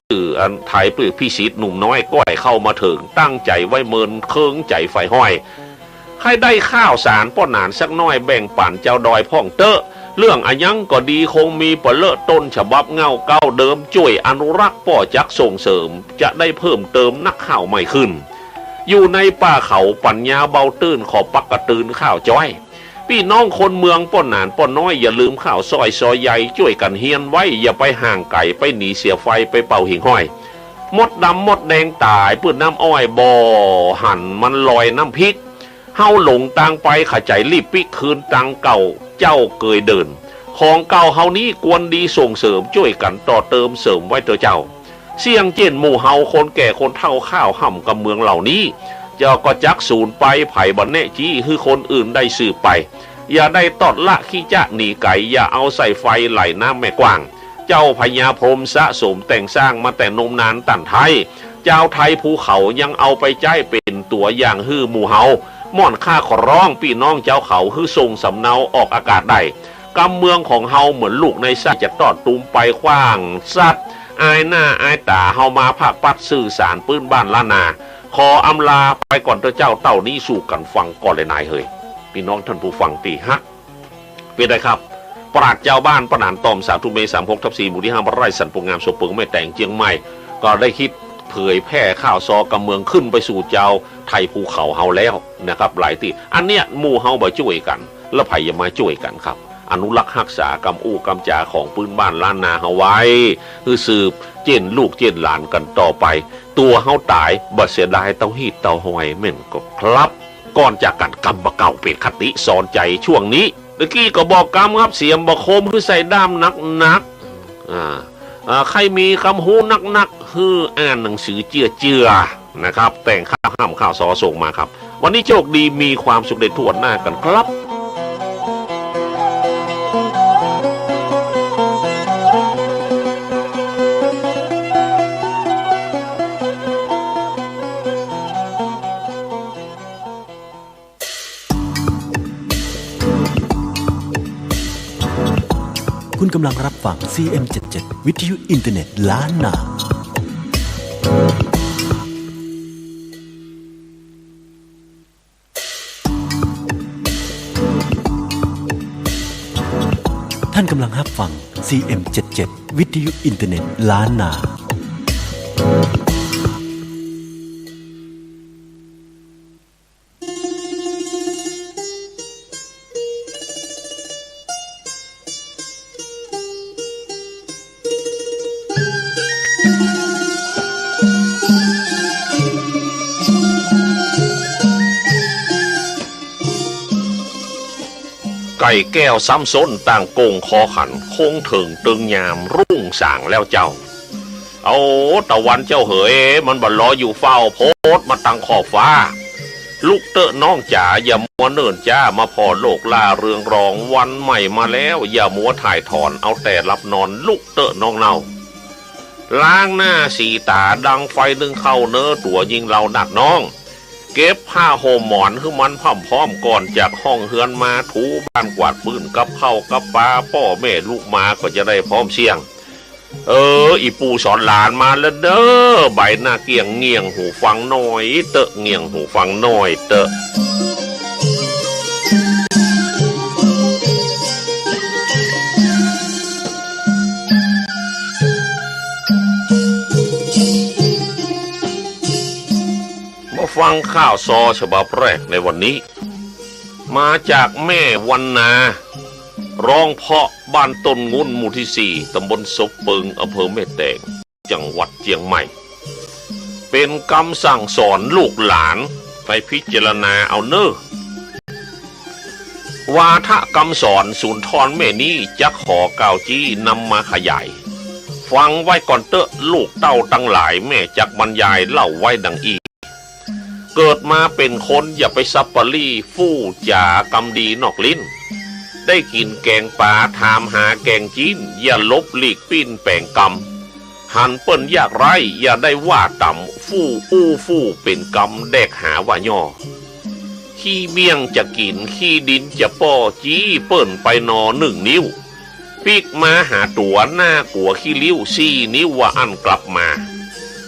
ชื่ออันไทยปื้อพี่ศิษย์หนุ่มน้อยก้อยเข้ามาถึงตั้งใจไว้เมินเคิงใจไฟห้อยให้ได้ข้าวสารป้อนหนานสักน้อยแบ่งปันเจ้าดอยพ่องเตอะเรื่องอายังก็ดีคงมีปะเลอะต้นฉบับเงาเก้าเดิมช่วยอนุรักษ์ป่อจักส่งเสริมจะได้เพิ่มเติมนักข่าวใหม่ขึ้นอยู่ในป่าเขาปัญญาเบาตื้นขอปักกระตืนข้าวจ้อยพี่น้องคนเมืองป้อนหนานป้อนน้อยอย่าลืมข้าวซอยใหญ่ช่วยกันเฮียนไว้อย่าไปห่างไก่ไปหนีเสียไฟไปเป่าหิ่งห้อยมดดำมดแดงตายปื้นน้ำอ้อยบ่อหั่นมันลอยน้ำพริกเฮาหลงตังไปขจายรีบปิกคืนตังเก่าเจ้าเกยเดินของเก่าเฮานี้กวนดีส่งเสริมช่วยกันต่อเติมเสริมไว้เถอะเจ้าเสี่ยงเจนหมู่เฮาคนแก่คนเฒ่าข้าวห่ำกับเมืองเหล่านี้เจ้าก็จักสูญไปไผ่บันเนจี้คือคนอื่นได้สืบไปอย่าได้ตอดละขี้จะหนีไก่อย่าเอาใส่ไฟไหลน้ำแม่กว้างเจ้าพญาพรหมสะสมแต่งสร้างมาแต่นมนานตันไทยเจ้าไทยภูเขายังเอาไปใจเป็นตัวอย่างฮือหมู่เฮาม่อนข้าขอร้องพี่น้องเจ้าเขาฮือทรงสำเนาออกอากาศได้กำเมืองของเฮาเหมือนลูกในไส้จะตอดตุมไปขว้างสัตว์อายหน้าอายตาเฮามาภาคปัดสื่อสารปื้นบ้านล้านนาขออำลาไปก่อนเจ้าเต่านี้สู่กันฟังก่อนเลยนายเฮยพี่น้องท่านผู้ฟังตีฮักเป็นไรครับปราดเจ้าบ้านประหนานตอม3 เมษายน 6/4 หมู่ที่5บ้านไร่สันปงงามสมปึงแม่แต่งเจียงใหม่ก็ได้คิดเผยแพร่ข่าวซอกำเมืองขึ้นไปสู่เจ้าไทยภูเขาเฮาแล้วนะครับหลายที่อันเนี้ยหมู่เฮาบ่ช่วยกันแล้วไผอย่ามาช่วยกันครับอนุรักษ์รักษากำอู้กำจาของปืนบ้านล้านนาเฮาไว้คือสืบเจนลูกเจนหลานกันต่อไปตัวเฮาตายบ่เสียดายเต้าฮีดเต้าหอยแม่นก็ครับก่อนจากกันกำบะเก่าเป็นคติสอนใจช่วงนี้เมื่อกี้ก็บอกกำครับเสียมบะโคมคือใส่ด้ามนักใครมีคำหูนักคืออ่านหนังสือเจือนะครับแต่งข้าวห้ามข้าวซอส่งมาครับวันนี้โชคดีมีความสุขเด็ดทั่วหน้ากันครับคุณกำลังรับฟัง CM77 วิทยุอินเทอร์เน็ตล้านนาท่านกำลังรับฟัง CM77 วิทยุอินเทอร์เน็ตล้านนาไก่แก้วซ้ำซ้นต่างโกงคอขันโค้งถึงตึงยามรุ่งสางแล้วเจ้าเอาตะวันเจ้าเหยมันบ่รออยู่เฝ้าโพดมาตั้งขอบฟ้าลูกเตอะน้องจ๋าอย่ามัวเนิ่นจ้ามาพอโลกล่าเรืองรองวันใหม่มาแล้วอย่ามัวถ่ายถอนเอาแต่รับนอนลูกเตอะน้องเนาล้างหน้าสีตาดังไฟนึงเข้าเนื้อตัวยิงเราหนักน้องเก็บผ้าห่มหมอนคือมันพร้อมก่อนจากห้องเฮือนมาถูบ้านกวาดปืนกับเข้ากับปลาพ่อแม่ลูกมาก็จะได้พร้อมเสี่ยงอีปูสอนหลานมาแล้วเด้อใบหน้าเกี่ยงเงี่ยงหูฟังหน่อยเตอะเงี่ยงหูฟังหน่อยเตอะฟังข่าวซอฉบับแรกในวันนี้มาจากแม่วันนาร้องเพาะบ้านต้นงุ่นหมู่ที่ 4 ตำบลศพเปิงอำเภอแม่แตงจังหวัดเชียงใหม่ เป็นคำสั่งสอนลูกหลานไปพิจารณาเอาเนอะวาทะคำสอนสุนทรแม่นี้จะขอกล่าวจี้นำมาขยายฟังไว้ก่อนเตอะลูกเต้าตั้งหลายแม่จักบรรยายเล่าไว้ดังอีกเกิดมาเป็นคนอย่าไปซับปะรี่ฟู่จ่ากำดีนอกลิ้นได้กินแกงปลาถามหาแกงจีนอย่าลบหลีกปิ้นแปลงกำหันเปิ้นยากไรอย่าได้ว่าต่ำฟู่อู้ฟู่เป็นกำแดกหาว่าย่อขี้เมี่ยงจะกินขี้ดินจะป้อจี้เปิ้นไปนอ1 นิ้วปิกมาหาตัวหน้ากัวขี้ลิ้ว4 นิ้วว่าอันกลับมา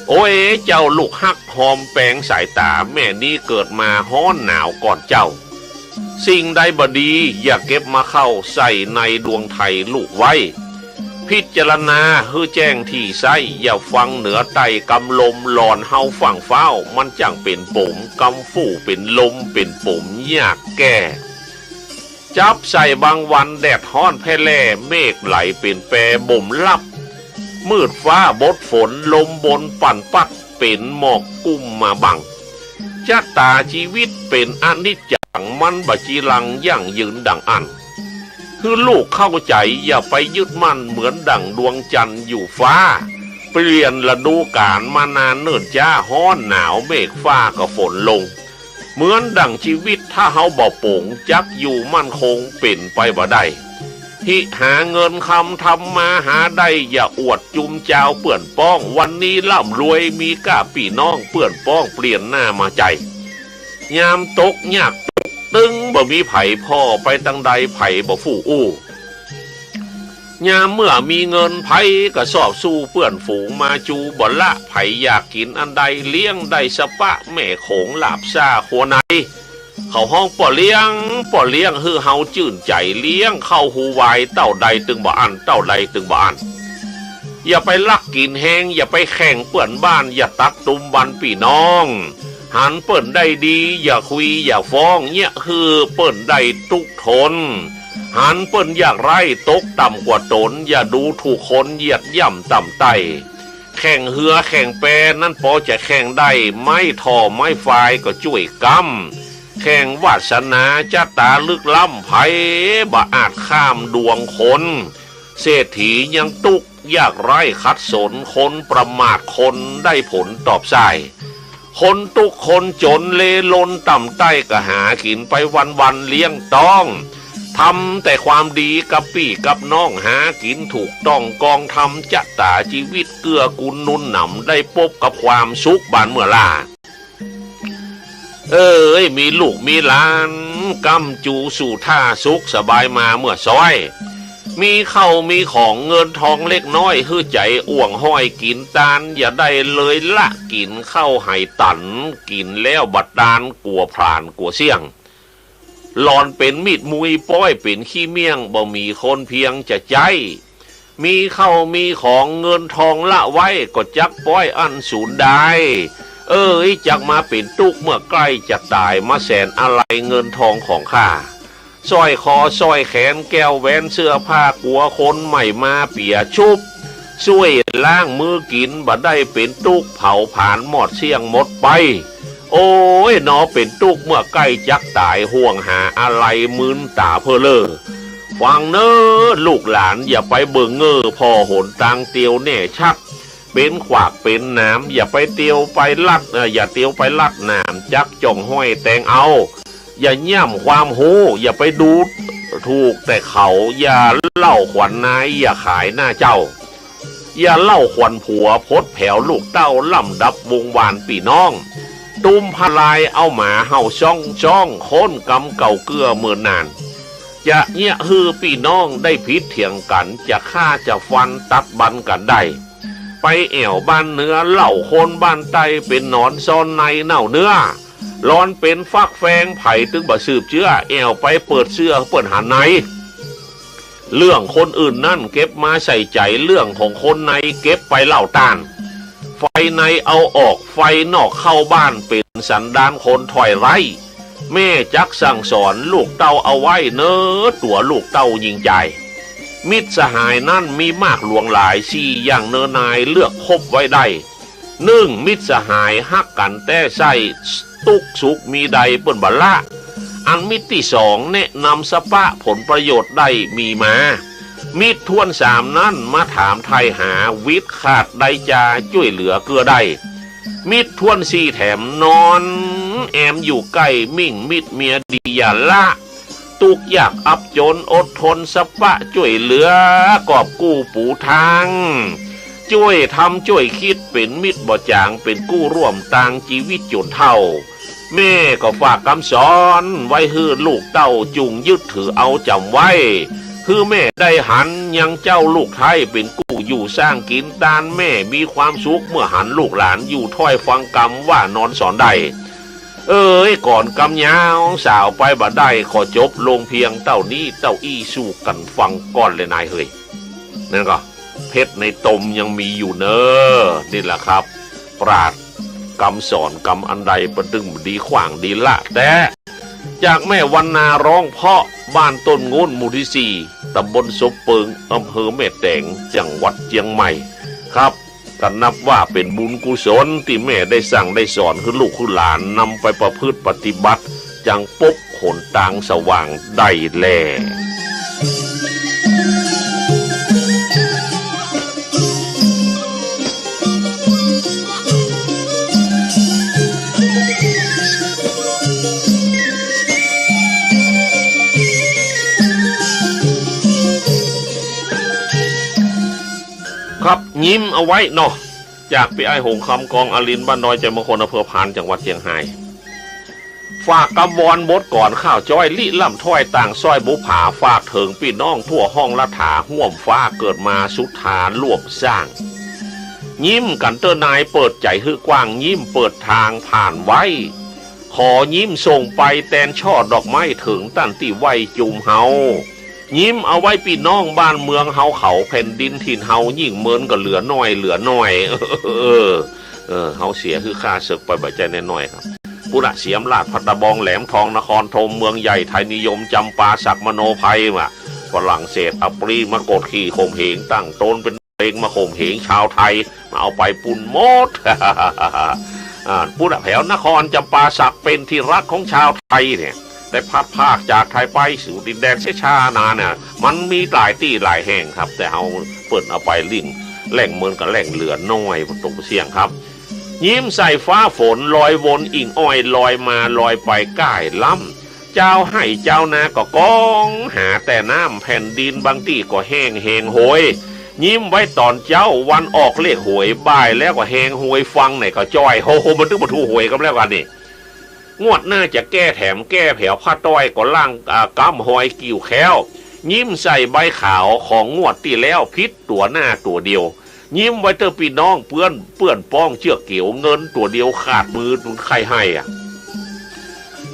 โอ้ยเจ้าลูกฮักหอมแปลงสายตาแม่นี้เกิดมาฮ้อนหนาวก่อนเจ้าสิ่งใดบดีอย่าเก็บมาเข้าใส่ในดวงไทยลูกไว้พิจารณาฮือแจ้งที่ไซอย่าฟังเหนือไตกำลมหลอนเฮาฝั่งเฝ้ามันจังเป็นปุ่มกำฟู่เป็นลมเป็นปุ่มยากแก่จับใส่บางวันแดดฮ้อนแพ่แล่เมฆไหลเป็นแปรบ่มลับมืดฟ้าบดฝนลมบนปั่นปัดเป็นหมอกกุ้มมาบังชะตาชีวิตเป็นอนิจจังมันบจีรังยั่งยืนดังอันคือลูกเข้าใจอย่าไปยึดมั่นเหมือนดั่งดวงจันทร์อยู่ฟ้าเปลี่ยนฤดูกาลมานานเนิ่นจ้าฮ้อนหนาวเมฆฟ้าก็ฝนลงเหมือนดั่งชีวิตถ้าเฮาบ่โป่งจักอยู่มั่นคงเป็นไปบ่ได้หิหาเงินคำทำมาหาได้อย่าอวดจุมเจ้าเปื่อนป้องวันนี้ร่ำรวยมีก้าพี่น้องเปื่อนป้องเปลี่ยนหน้ามาใจยามตกยากตึงบ่มีไผพ่อไปตั้งใดไผบ่ฟู่อู้ยามเมื่อมีเงินไผก็สอบสู้เปื่อนฝูงมาจูบ่ละไผอยากกินอันใดเลี้ยงได้สะปะแม่โขงลาบซ่าขัวในเขาห้องป่อเลี้ยงฮือเฮาจื่นใจเลี้ยงเข้าหูวายเต้าใดตึงบ่อันเต้าใดตึงบ่อันอย่าไปลักกินแห้งอย่าไปแข่งเปื่อนบ้านอย่าตักตุมบันพี่น้องหันเปิ่นได้ดีอย่าคุยอย่าฟ้องเนี่ยคือเปิ่นได้ทุกทนหันเปิ่นอยากไร่ตกต่ำกว่าตนอย่าดูถูกคนเหยียดย่ำต่ำไตแข่งเหือแข่งแปรนั่นพอจะแข่งได้ไม่ท่อไม่ไฟก็ช่วยกำแข่งวาสนาจะตาลึกล้ำไผบ่อาจข้ามดวงคนเศรษฐียังตุกอยากไร่คัดสนคนประมาทคนได้ผลตอบใส่คนทุกคนจนเลลนต่ำใต้ก็หากินไปวันเลี้ยงต้องทำแต่ความดีกับพี่กับน้องหากินถูกต้องกองทำจะตาชีวิตเกื้อกูลนุนหนำได้พบกับความสุขบานเมื่อล่ะมีลูกมีหลานกำจูสู่ท่าสุขสบายมาเมื่อซอยมีเข้ามีของเงินทองเล็กน้อยฮือใจอ่วงห้อยกินตานอย่าได้เลยละกินเข้าไห้ตันกินแล้วบัดดานกลัวพรานกลัวเสี่ยงหลอนเป็นมีดมุยป้อยเป็นขี้เมี่ยงบ่มีคนเพียงจะใจมีเข้ามีของเงินทองละไว้ก็จักป้อยอันสูญได้จักมาเป็นตุกเมื่อใกล้จะตายมาแสนอะไรเงินทองของข้าสร้อยคอสร้อยแขนแก้วแหวนเสื้อผ้ากัวคนใหม่มาเปียชุบช่วยล้างมือกินบ่ได้เป็นตุกเผาผ่านหมดเสี่ยงหมดไปโอ้ยนอเป็นตุกเมื่อใกล้จักตายห่วงหาอะไรมึนตาเพอเลอฟังเนอลูกหลานอย่าไปเบิ่งเงอพอหนทางเตียวแน่ชักเป็นขวากเป็นน้ำอย่าไปเตียวไปลัดอย่าเตียวไปลัดน้ำจักจ่องห้อยแตงเอาอย่าย่ำความหูอย่าไปดูถูกแต่เขาอย่าเล่าขวัญนายอย่าขายหน้าเจ้าอย่าเล่าขวัญผัวพดแผวลูกเต้าล่ำดับวงวานปีน้องตุ้มพลายเอาหมาเห่าช่องค้นกำเก่าเกลือเมื่อนานจะเนี่ยฮือปีน้องได้พิษเถียงกันจะฆ่าจะฟันตัดบันกันได้ไปแอวบ้านเนื้อเล่าคนบ้านไตเป็นนอนซ่อนในเน่าเนื้อร้อนเป็นฟักแฟงไผ่ตึงบ่สืบเชื้อแอวไปเปิดเสื้อเปิดหาในเรื่องคนอื่นนั่นเก็บมาใส่ใจเรื่องของคนในเก็บไปเล่าต้านไฟในเอาออกไฟนอกเข้าบ้านเป็นสันดานคนถอยไร้แม่จักสั่งสอนลูกเต้าเอาไว้เน้อตัวลูกเต้ายิงใจมิตรสหายนั่นมีมากหลวงหลายซี่อย่างเนนายเลือกคบไว้ได้ มิตรสหายฮักกันแต่ใส่ตุกสุกมีใดเปิ้นบัลละอันมิตรที่2แนะนำสปะผลประโยชน์ได้มีมามิตรทวน3นั้นมาถามไทยหาวิทย์ขาดใดจะช่วยเหลือเกือได้มิตรทวน4แถมนอนแอมอยู่ใกล้มิ่งมิตรเมียดีอย่าละตุกอยากอับจนอดทนสปะช่วยเหลือกอบกู้ปูทางช่วยทำช่วยคิดเป็นมิตรบ่จางเป็นกู้ร่วมต่างชีวิตจนเท่าแม่ก็ฝากคำสอนไว้ฮื้อลูกเต้าจุงยึดถือเอาจำไว้คือแม่ได้หันยังเจ้าลูกไทยเป็นกู้อยู่สร้างกินตานแม่มีความสุขเมื่อหันลูกหลานอยู่ถ้อยฟังกรรมว่านอนสอนได้ก่อนกำยาวสาวไปบ่ได้ขอจบลงเพียงเต้านี้เต้าอี้สู้กันฟังก่อนเลยนายเฮ้ยนั่นก็เพชรในตมยังมีอยู่เนอะนี่แหละครับปราดกำสอนกำอันใดประดึงดีขวางดีละแต่จากแม่วันนาร้องเพาะบ้านต้นงุ่นหมู่ที่4ตำบลศพเปิงอำเภอแม่แตงจังหวัดเชียงใหม่ครับกันนับว่าเป็นบุญกุศลที่แม่ได้สั่งได้สอนคือลูกคือหลานนำไปประพฤติปฏิบัติจังปบหนทางสว่างได้แลครับยิ้มเอาไว้เนาะจากพี่ไอ้หงคำกองอลินบ้านน้อยใจมงคลอำเภอพานจังหวัดเชียงรายฝากกำวอนบดก่อนข้าวจ้อยลิล่ำถ้อยต่างซ้อยบุผาฝากถึงพี่น้องทั่วห้องละถาห่วมฟ้าเกิดมาสุดฐานรวมสร้างยิ้มกันเตอร์นายเปิดใจฮือกว้างยิ้มเปิดทางผ่านไว้ขอยิ้มส่งไปแตนช่อดอกไม้ถึงตั้นที่ไว้จุมเฮายิ้มเอาไว้พี่น้องบ้านเมืองเฮาเขาแผ่นดินถิ่นเฮายิ่งเมินก็เหลือน้อยเฮาเสียคือค่าศึกไปบ่ใจแน่น้อยครับปุระเสียมลาดพัตบองแหลมทองนครธมเมืองใหญ่ไทยนิยมจำปาสักมโนภัยมาฝรั่งเศสอัปรีมากดขี่ข่มเหงตั้งตนเป็นเพลงมาข่มเหงชาวไทยมาเอาไปปุ่นหมดปุระแถวนครจำปาสักเป็นที่รักของชาวไทยเนี่ยได้พัดภาคจากไทยไปสู่ดินแดนเชชานานเนี่ยมันมีหลายที่หลายแห่งครับแต่เอาเปิดเอาไปลิงแหล่งเมืองกับแหล่งเหลือน้อยตรงเสียงครับยิ้มใส่ฟ้าฝนลอยวนอิ่งอ้อยลอยมาลอยไปก่ายล้ำเจ้าให้เจ้านาก็ก้องหาแต่น้ำแผ่นดินบางที่ก็แห้งโหยยิ้มไว้ตอนเจ้าวันออกเลขหวยบ่ายแล้วก็แห้งหวยฟังไหนก็จ้อยโหมันตึ้งมาถูหวยกันแล้วกันนี่งวดหน้าจะแก้แถมแก้แผวผ้าต้อยก็ล่างก้ำหอยกิ่วแค้วยิ้มใส่ใบขาวของงวดที่แล้วพิษตัวหน้าตัวเดียวยิ้มไว้เตอพี่น้องเปื้อนป้องเชือกเกี่ยวเงินตัวเดียวขาดมือตุนใครให้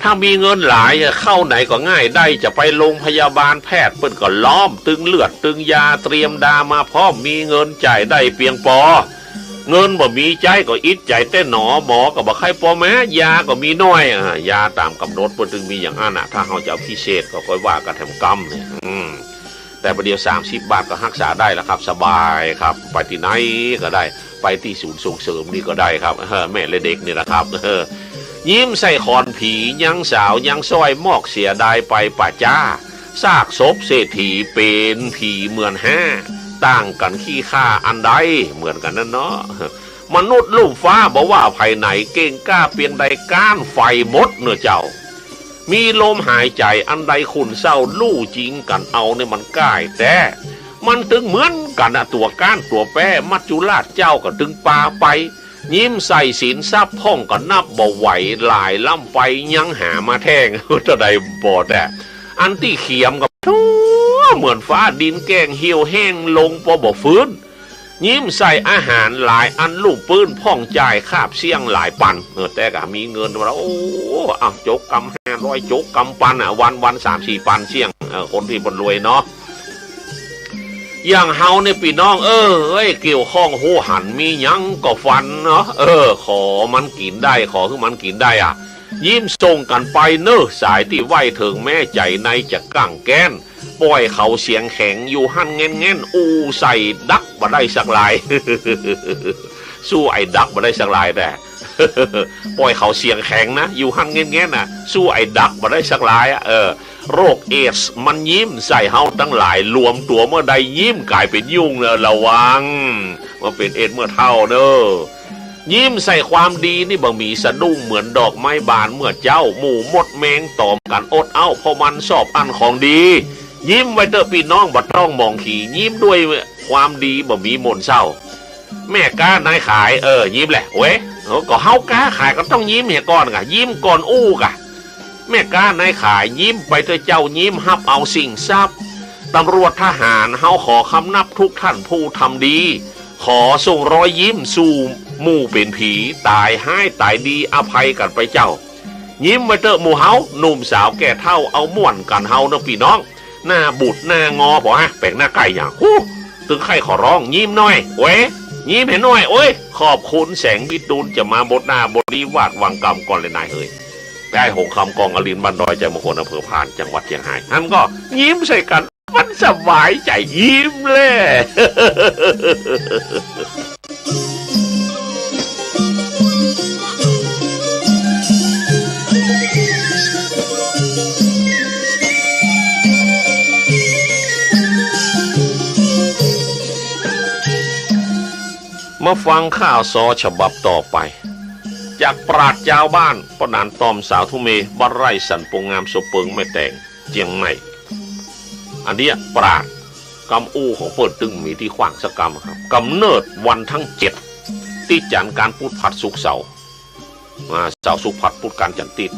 ถ้ามีเงินหลายเข้าไหนก็ง่ายได้จะไปโรงพยาบาลแพทย์เปิ้นก็ล้อมตึงเลือดตึงยาเตรียมดามาพร้อมมีเงินจ่ายได้เพียงพอเงินบ่มีใจก็อิดใจเต้นหนอหมอก็บ่ใครพอแม้ยาก็มีน้อยยาตามกำหนดเปิ้นถึงมีอย่างนั้นถ้าเฮาจะเอาพิเศษก็ค่อยว่ากันแถมกรรมเนี่ยแต่ประเดี๋ยว30 บาทก็รักษาได้แล้วครับสบายครับไปที่ไหนก็ได้ไปที่ศูนย์ส่งเสริมนี่ก็ได้ครับแม่และเด็กนี่นะครับยิ้มใส่คอนผียังสาวยังซ้อยมอกเสียดายไปป่าจ้าซากศพเศรษฐีเป็นผีเหมือนต่างกันขี้ค่าอันใดเหมือนกันนั่นเนาะมนุษย์ลูกฟ้าบอกว่าภายในเก่งกล้าเพียงใดก้านไฟมดเนื้อเจ้ามีลมหายใจอันใดขุนเศร้าลู่จริงกันเอาเนี่ยมันก่ายแต่มันถึงเหมือนกันตัวก้านตัวแป้มัจจุราชเจ้าก็ถึงปาไปยิ้มใส่สินทรัพย์พ่องก็นับบ่ไหวหลายล่ำไปยังหามาแท่งจะได้บ่แต่อันที่เขียมกับเหมือนฟ้าดินแกงเหี่ยวแห้งลงพอบ่ฟื้นยิ้มใส่อาหารหลายอันลูกปืนพ่องจ่ายคาบเสี่ยงหลายปันแต่ก็มีเงินว่าโอ้โจกกำ500โจกกำปันวัน 3-4 ปันเสี่ยงคนที่บนรวยเนาะอย่างเฮาเนี่ยพี่น้องเกี่ยวข้องหูหันมียังก็ฟันเนาะขอมันกินได้ขอคือมันกินได้ยิ้มส่งกันไปเนอะสายที่ไหวถึงแม่ใจในจะกั้งแกนปล่อยเขาเสียงแข็งอยู่หั่นเง่นอู้ใส่ดักบ่ได้สักลาย สู้ไอ้ดักมาได้สักหลายแต่ ปล่อยเขาเสียงแข็งนะอยู่หั่นเงี้ยๆนะสู้ไอ้ดักมาได้สักหลายโรคเอดส์มันยิ้มใส่เฮาตั้งหลายรวมตัวเมื่อใดยิ้มกลายเป็นยุ่งเลยระวังว่าเป็นเอดส์เมื่อเท่าเนอะยิ้มใส่ความดีนี่บ่มีสะดุ้งเหมือนดอกไม้บานเมื่อเจ้าหมู่มดแมงตอมกันอดเอาเพราะมันชอบอันของดียิ้มไว้เถอะพี่น้องบ่ต้องมองขี่ยิ้มด้วยความดีบ่มีมนเศร้าแม่ก้านายขายยิ้มแหละเว้ยก็เฮาก้าขายก็ต้องยิ้มเหี่ยก่อนกะยิ้มก่อนอู้กะแม่ก้านายขายยิ้มไปเถอะเจ้ายิ้มฮับเอาสิ่งทรัพย์ตำรวจทหารเฮาขอคำนับทุกท่านผู้ทำดีขอส่งรอยยิ้มสู่หมู่เป็นผีตายให้ตายดีอภัยกันไปเจ้ายิ้มไว้เถอะหมู่เฮาหนุ่มสาวแก่เท่าเอาม่วนกันเฮาเนาะพี่น้องหน้าบุดหน้างอบอกฮะแปลงหน้าไก่อย่างตึงใครขอร้องยิ้มหน่อยเว้ยยิ้มเห็นหน่อยโอ้ยขอบคุณแสงวิทูลจะมาบทหน้าบทนี้วาดวังกรรมก่อนเลยนายเฮ้ยได้หงคำกองอลินบันดอยใจมงคลอำเภอพานจังหวัดเชียงรายท่านก็ยิ้มใส่กันมันสบายใจยิ้มเลยมาฟังข่าวซอฉบับต่อไปจากปราชญ์ชาวบ้านปนานตอมสาวทุเมบ้านไร่สันปงงามสเปิงไม่แต่งเจียงใหม่อันนี้ปราชญ์กำอู้ของเปิดตึงมีที่ขวางสกรรมครับกำเนิดวันทั้ง7ที่จันการพูดผัดสุกเสาเสาสุกผัดพูดการจันติด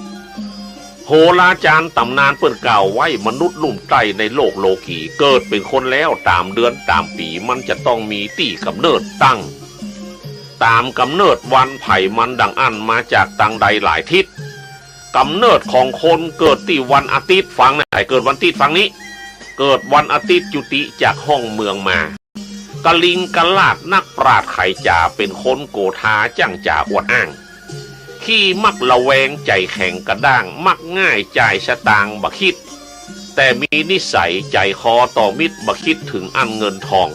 โหราจารย์ตำนานเปิดกล่าวไว้มนุษย์ลุ่มไตในโลกโลกีเกิดเป็นคนแล้วตามเดือนตามปีมันจะต้องมีที่กำเนิดตั้งตามกำเนิดวันไผ่มันดังอันมาจากต่างใดหลายทิศกำเนิดของคนเกิดที่วันอาทิตย์ฟังนะไอ้เกิดวันอาทิตย์ฟังนี้เกิดวันอาทิตย์จุติจากห้องเมืองมากะลิงกะลาดนักปราชญ์ไขจ่าเป็นคนโกธาจั่งจ่าอวดอ้างขี้มักละแวงใจแข็งกระด้างมักง่ายใจชะตางบักคิดแต่มีนิสัยใจคอต่อมิตรบักคิดถึงอันเงินทอง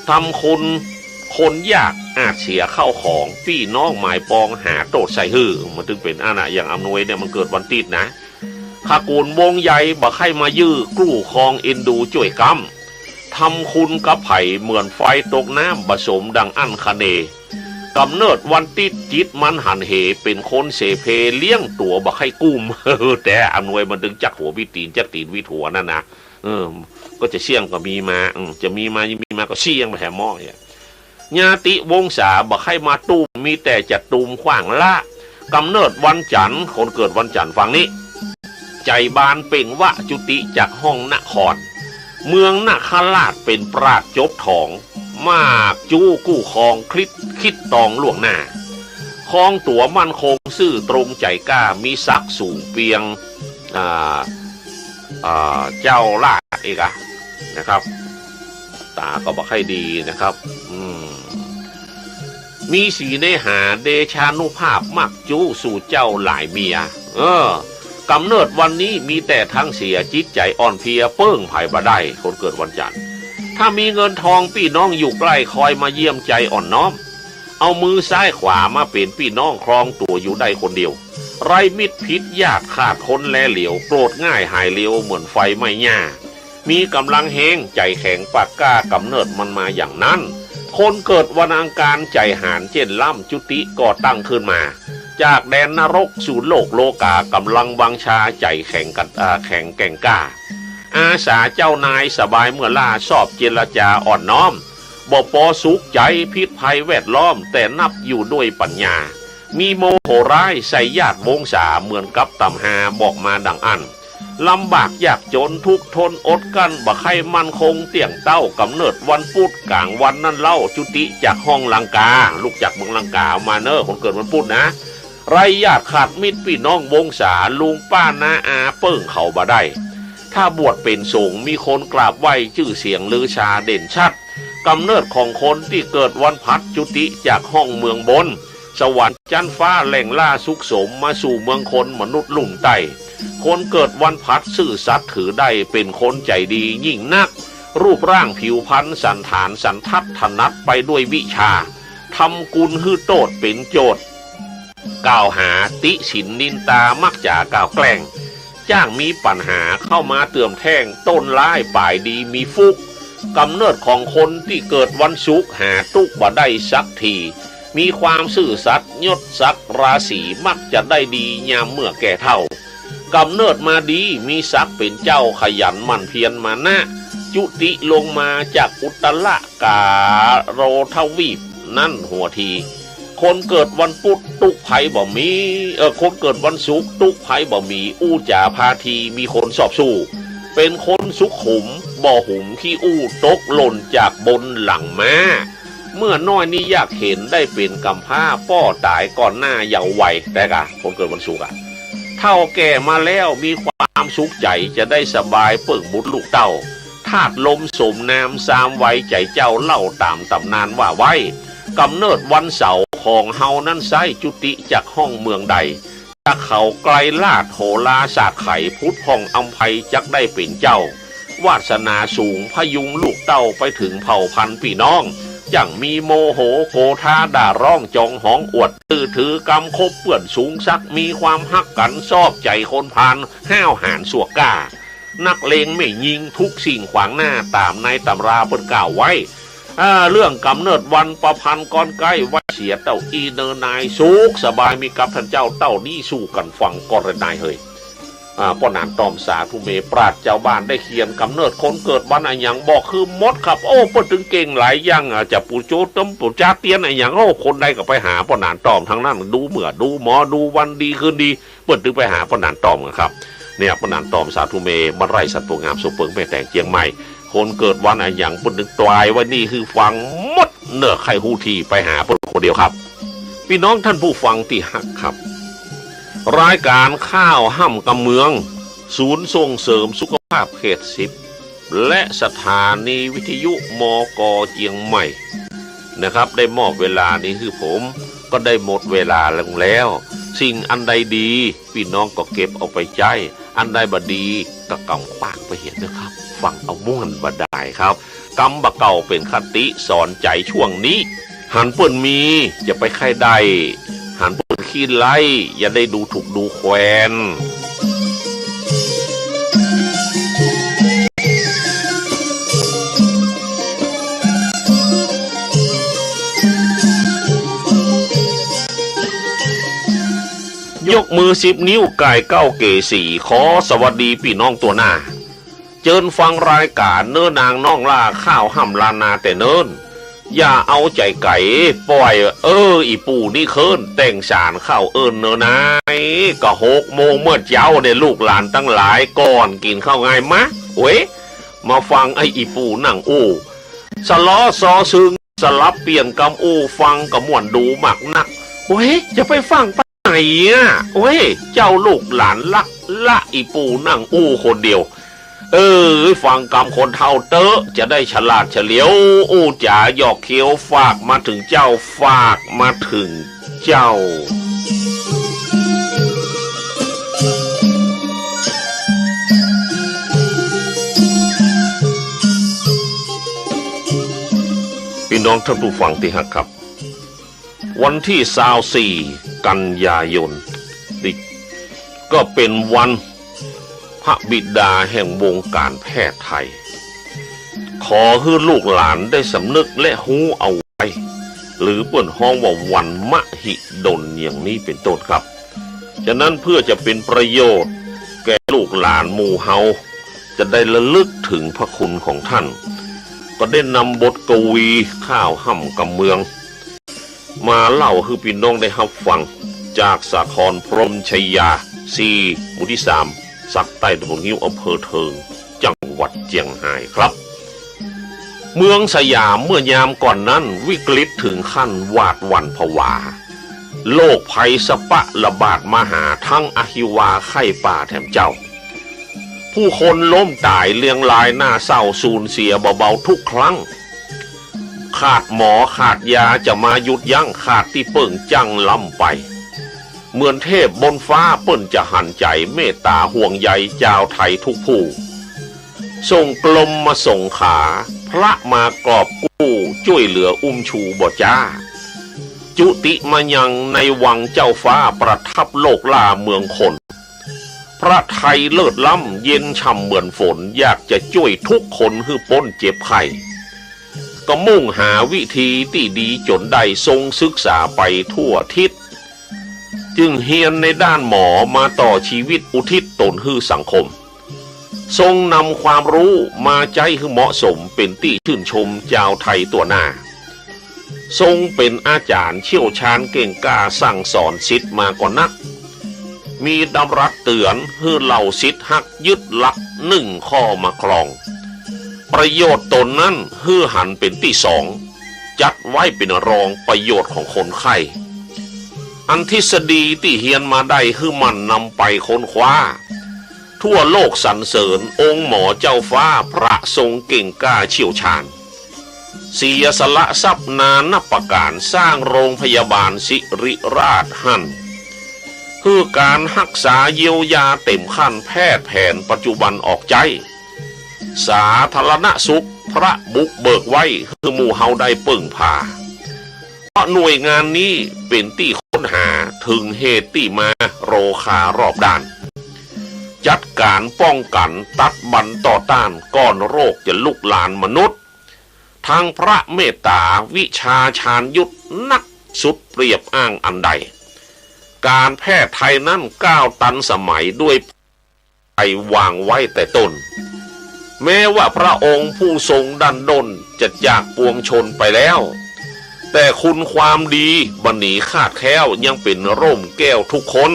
ทำคนยากอาจเสียเข้าของพี่น้องหมายปองหาโตดใส่หื้อมันถึงเป็นอาณาอย่างอำนวยเนี่ยมันเกิดวันติดนะข้ากูลวงใหญ่บักให้มายื้อกลู่คองเอ็นดูจ่วยกำทำคุณกับไผ่เหมือนไฟตกน้ำผสมดังอั้นคะเนกำเนิดวันติดจิตมันหันเหเป็นคนเสเพเลี้ยงตัวบักให้กุ้มแต่อำนวยมันถึงจักหัววิตีนจักตีนวิถัวนั่นนะก็จะเสี่ยงก็มีมาจะมีมาก็เสี่ยงมาแถมหม้อเนี่ยญาติวงศาบักให้มาตูมมีแต่จะตูมขว้างละกำเนิดวันจันทร์คนเกิดวันจันทร์ฟังนี้ใจบานเป่งวะจุติจากห้องนครเมืองนาคราชเป็นปราชญ์จบทองมากจู้กู้คองคิดตองล่วงหน้าคองตัวมั่นคงซื่อตรงใจกล้ามีศักดิ์สูงเปียงเจ้าราชเอกนะครับตาก็บอกให้ดีนะครับมีสีเนหาเดชานุภาพมักจู้สู่เจ้าหลายเมียกำเนิดวันนี้มีแต่ทั้งเสียจิตใจอ่อนเพลียเปิ้งไผ่บะได้คนเกิดวันจันทร์ถ้ามีเงินทองพี่น้องอยู่ใกล้คอยมาเยี่ยมใจอ่อนน้อมเอามือซ้ายขวามาเป็นพี่น้องครองตัวอยู่ได้คนเดียวไรมิตรพิษญาติขาดคนแลเหลียวโกรธง่ายหายเร็วเหมือนไฟไม่ย่ามีกำลังแห้งใจแข็งปากกล้ากำเนิดมันมาอย่างนั้นคนเกิดวันอังคารใจหานเจนล่ำจุติก่อตั้งขึ้นมาจากแดนนรกสู่โลกโลกากำลังบังชาใจแข็งกันแข็งแก่งกล้าอาสาเจ้านายสบายเมื่อล่าชอบเจรจาอ่อนน้อมบ่ปอสุขใจพิษภัยแวดล้อมแต่นับอยู่ด้วยปัญญามีโมโหร้ายใส่ญาติวงศาเหมือนกับตำหาบอกมาดังอันลำบากยากจนทุกทนอดกันบักให้มันคงเตี่ยงเต้ากำเนิดวันพุธกลางวันนั่นเล่าจุติจากห้องลังกาลูกจากเมืองลังกามาเนอคนเกิดวันพุธนะไรญาติขาดมิตรพี่น้องวงศาลุงป้าน้าอาเปิ้งเขาบ่ได้ถ้าบวชเป็นสงฆ์มีคนกราบไหว้ชื่อเสียงลือชาเด่นชัดกำเนิดของคนที่เกิดวันพัดจุติจากห้องเมืองบนสวรรค์จันฟ้าแหล่งล่าสุขสมมาสู่เมืองคนมนุษย์ลุ่มไตคนเกิดวันพัดซื่อสัตย์ถือได้เป็นคนใจดียิ่งนักรูปร่างผิวพรรณสันฐานสันทัดถนัดไปด้วยวิชา ทำกุลฮือโตดเป็นโจทย์กล่าวหาติฉินนินตามักจะกล่าวแกล้งจ้างมีปัญหาเข้ามาเตื่อมแท่งต้นร้ายป่ายดีมีฟุกกำเนิดของคนที่เกิดวันศุกร์หาตุกบ่ได้สักทีมีความซื่อสัตย์ยศศักดิ์ราศีมักจะได้ดียามเมื่อแก่เฒ่ากำเนิดมาดีมีศักดิ์เป็นเจ้าขยันหมั่นเพียรมานะจุติลงมาจากอุตรกาโรทวีปนั่นหัวทีคนเกิดวันพุธตุกไผ่บ่มีคนเกิดวันศุกร์ตุกไผ่บ่มีอู้จ่าพาทีมีคนสอบสู้เป็นคนสุขุมบ่หุมขี้อู้ตกหล่นจากบนหลังม้าเมื่อน้อยนี่อยากเห็นได้เป็นกำพร้าป้อตายก่อนหน้าเยาว์วัยได้กะคนเกิดวันศุกร์เท่าแก่มาแล้วมีความสุขใจจะได้สบายเปิ่งบุตรลูกเต้าธาตุลมสมน้ำสามไว้ใจเจ้าเล่าตามตำนานว่าไว้กำเนิดวันเสาร์ของเฮานั้นไซจุติจากห้องเมืองใดจากเขาไกลลาดโหราศาสตร์ไข่พุทธห้องอัมภัยจักได้เป็นเจ้าวาสนาสูงพยุงลูกเต้าไปถึงเผ่าพันธุ์พี่น้องจังมีโมโหโกธาด่าร้องจองหองอวดถือกำคบเปื่อนสูงซักมีความฮักกันชอบใจคนพานห้าวหาญสัวก้านักเลงไม่ยิงทุกสิ่งขวางหน้าตามในตำราเปิดกล่าวไว้เรื่องกำเนิดวันประพันธ์ก่อนใกล้วัเสียเต้าอีเนนายสุขสบายมีกับท่านเจ้าเต้านี่สู้กันฟังกรนายเฮยป้อนานตอมสาธุเมปราดเจ้าบ้านได้เขียนกำเนิดคนเกิดวันอะไรอย่างบอกคือมดครับโอ้เปิดถึงเก่งหลายอย่างจะปูโจต้มปูจ้าเตียนอะไรอย่างโอ้คนใดก็ไปหาป้อนานตอมทั้งนั้นดูเหมือดูหมอดูวันดีคืนดีเปิดถึงไปหาป้อนานตอมครับเนี่ยป้อนานตอมสาธุเมบรรไรสัตว์ตัวงามสุเปิงแม่แต่งเจียงใหม่คนเกิดวันอะไรอย่างเปิดถึงตายวันนี้คือฟังมดเนื้อไข่หูทีไปหาเปิดคนเดียวครับพี่น้องท่านผู้ฟังที่ฮักครับรายการข้าวห้ำกำเมืองศูนย์ส่งเสริมสุขภาพเขต10และสถานีวิทยุมก.เจียงใหม่นะครับได้มอบเวลานี้คือผมก็ได้หมดเวลาแล้วสิ่งอันใดดีพี่น้องก็เก็บเอาไปใจอันใดบ่ดีก็กำปากไปเห็นนะครับฟังเอาม่วนบ่ได้ครับกำบะเก่าเป็นคติสอนใจช่วงนี้หันเปิ้นมีอย่าไปใครใดหันเปิ้นขี้ไล่อย่าได้ดูถูกดูแควน ยกมือ10 นิ้วกาย9เกสีขอสวัสดีพี่น้องตัวหน้าเจิญฟังรายการเนื้อนางน้องล่าข้าวห้ำลานาแต่เนิ่นอย่าเอาใจไก่ปล่อยอีปู่นี่เคินแต่งสารข้าวเนื้อนายก็6 โมงเมื่อเจ้าเนี่ยลูกหลานตั้งหลายก่อนกินข้าวง่ายมะเว้ยมาฟังไอ้อีปู่นั่งอู้สล้อซอซึงสลับเปลี่ยนกำอู้ฟังกับม่วนดูหมักนักเว้ยจะไปฟังไปไหนอ่ะเว้ยเจ้าลูกหลานลักละอีปู่นั่งอู้คนเดียวฟังกรรมคนเท่าเตอะจะได้ฉลาดเฉลียวอู้จ๋าหยอกเคี้ยวฝากมาถึงเจ้าฝากมาถึงเจ้าพี่น้องท่านผู้ฟังที่รักครับวันที่24 กันยายนนี่ก็เป็นวันพระบิดาแห่งวงการแพทย์ไทยขอให้ลูกหลานได้สำนึกและหูเอาไว้หรือเปิ่นห้องว่าวันมหิดลอย่างนี้เป็นต้นครับฉะนั้นเพื่อจะเป็นประโยชน์แก่ลูกหลานหมู่เฮาจะได้ระลึกถึงพระคุณของท่านก็ได้นำบทกวีข้าวห่ำกำเมืองมาเล่าให้พี่น้องได้รับฟังจากสาครพรหมชัยยา4 หมู่ที่ 3สักใต้ตำบลงิ้วอำเภอเทิงจังหวัดเจียงไฮ้ครับเมืองสยามเมื่อยามก่อนนั้นวิกฤตถึงขั้นหวาดหวั่นผวาโรคภัยสะปะระบาดมาหาทั้งอหิวาไข้ป่าแถมเจ้าผู้คนล้มตายเลียงลายหน้าเศร้าสูญเสียเบาๆทุกครั้งขาดหมอขาดยาจะมาหยุดยั้งขาดที่เปิ่งจังล้ำไปเหมือนเทพบนฟ้าเปิ้นจะหันใจเมตตาห่วงใยเจ้าไทยทุกผู้ส่งกลมมาส่งขาพระมากอบกู้ช่วยเหลือชูบ่จ้า จุติมายังในวังเจ้าฟ้าประทับโลกล่าเมืองคนพระไทยเลิศล้ำเย็นช่ำเหมือนฝนอยากจะช่วยทุกคนให้พ้นเจ็บไข้ก็มุ่งหาวิธีที่ดีจนได้ทรงศึกษาไปทั่วทิศจึงเฮียนในด้านหมอมาต่อชีวิตอุทิศตนให้สังคมทรงนำความรู้มาใจให้เหมาะสมเป็นที่ชื่นชมชาวไทยตัวหน้าทรงเป็นอาจารย์เชี่ยวชาญเก่งกล้าสั่งสอนศิษย์มาก่อนนักมีดำรัสเตือนให้เหล่าศิษย์หักยึดหลักหนึ่งข้อมาครองประโยชน์ตนนั้นให้หันเป็นที่สองจัดไว้เป็นรองประโยชน์ของคนไข้อันทฤษฎีที่เฮียนมาได้ให้มันนำไปค้นคว้าทั่วโลกสรรเสริญองค์หมอเจ้าฟ้าพระทรงเก่งกล้าเชี่ยวชาญเสียสละทรัพย์นานับประการสร้างโรงพยาบาลศิริราชหั่นคือการรักษาเยียวยาเต็มขั้นแพทย์แผนปัจจุบันออกใจสาธารณสุขพระบุกเบิกไว้คือหมู่เฮาได้ปึ่งพาเพราะหน่วยงานนี้เป็นที่ค้นหาถึงเหตุที่มาโรคารอบด้านจัดการป้องกันตัดบันต่อต้านก่อนโรคจะลุกลานมนุษย์ทางพระเมตตาวิชาชาญยุทธนักสุดเปรียบอ้างอันใดการแพทย์ไทยนั้นก้าวตันสมัยด้วยไทยวางไว้แต่ต้นแม้ว่าพระองค์ผู้ทรงดันดนจะจากปวงชนไปแล้วแต่คุณความดีบัณฑิตคาดแคล้วยังเป็นร่มแก้วทุกคน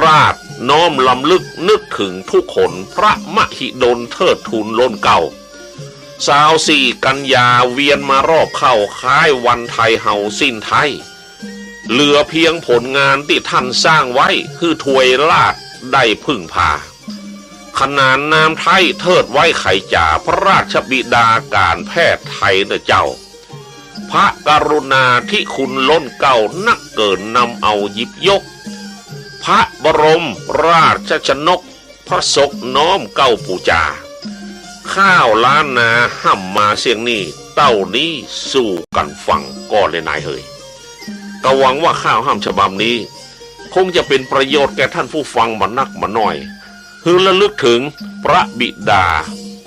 ราชน้อมลำลึกนึกถึงทุกคนพระมหิดลเทิดทูนล้นเก่า24 กันยาเวียนมารอบเข้าค้ายวันไทยเฮาสิ้นไทยเหลือเพียงผลงานที่ท่านสร้างไว้คือถวยราชได้พึ่งพาขนานนามไทยเทิดไว้ไข่จ่าพระราชบิดาการแพทย์ไทยนะเจ้าพระกรุณาที่คุณล้นเก่านักเกินนำเอาหยิบยกพระบรมราชชนกพระศกน้อมเก้าปูจาข้าวล้านนาห้ำมาเสียงนี้เต้านี้สู้กันฟังก็เลยนายเฮยก็หวังว่าข้าวห้ำฉบับนี้คงจะเป็นประโยชน์แก่ท่านผู้ฟังมานักมาหน่อยเพื่อระลึกถึงพระบิดา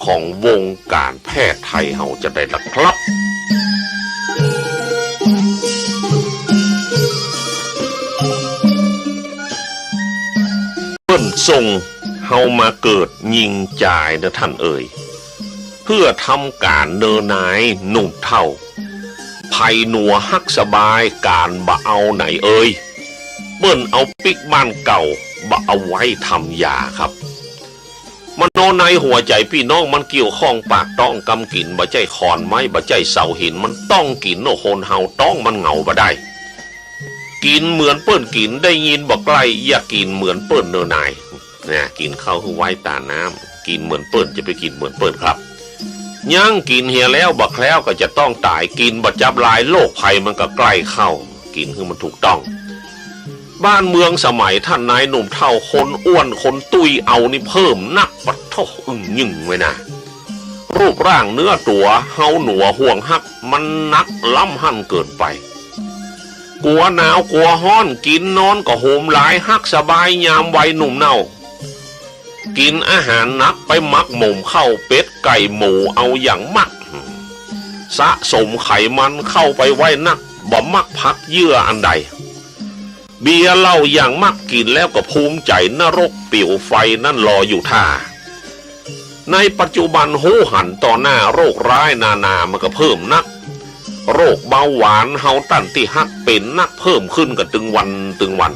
ของวงการแพทย์ไทยเฮาจะได้ละครับเพิ่นทรงเฮามาเกิดยิงจ่ายนะท่านเอ่ยเพื่อทำการเนินนายหนุ่มเท่าภัยหนัวฮักสบายการบะเอาไหนเอ่ยเปิ้นเอาปิกบ้านเก่าบะเอาไว้ทำยาครับมันโนในหัวใจพี่น้องมันเกี่ยวข้องปากต้องกำกินบะใจคอนไม้บะใจเสาหินมันต้องกินโนโคนเฮาต้องมันเหงาบะได้กินเหมือนเปิ้นกินได้ยินบอกไกลอย่ากินเหมือนเปิ้นเนินนายนะกินข้าวคือไว้ตาน้ำกินเหมือนเปิ้นจะไปกินเหมือนเปิ้นครับย่างกินเฮียแล้วบักแล้วก็จะต้องตายกินบัดจับลายโรคภัยมันก็ใกล้เข้ากินคือมันถูกต้องบ้านเมืองสมัยท่านนายหนุ่มเท่าคนอ้วนคนตุยเอานี่เพิ่มนักปัดเท่ายึ่งไว้นะรูปร่างเนื้อตัวเฮาหนัวห่วงหักมันนักล้ำหั่นเกินไปกลัวหนาวกลัวฮ้อนกินนอนก็โหมหลายหักสบายยามวัยหนุ่มเน่ากินอาหารนักไปมักหม่มเข้าเป็ดไก่หมูเอาอย่างมักสะสมไขมันเข้าไปไว้นักบ่มักพักเยื่ออันใดเบียร์เหล้าอย่างมักกินแล้วก็ภูมิใจนรกปิ่วไฟนั่นรออยู่ท่าในปัจจุบันหูหันต่อหน้าโรคร้ายนานามันก็เพิ่มนักโรคเบาหวานเฮาตั้นที่ฮักเป็นนักเพิ่มขึ้นกันตึงวัน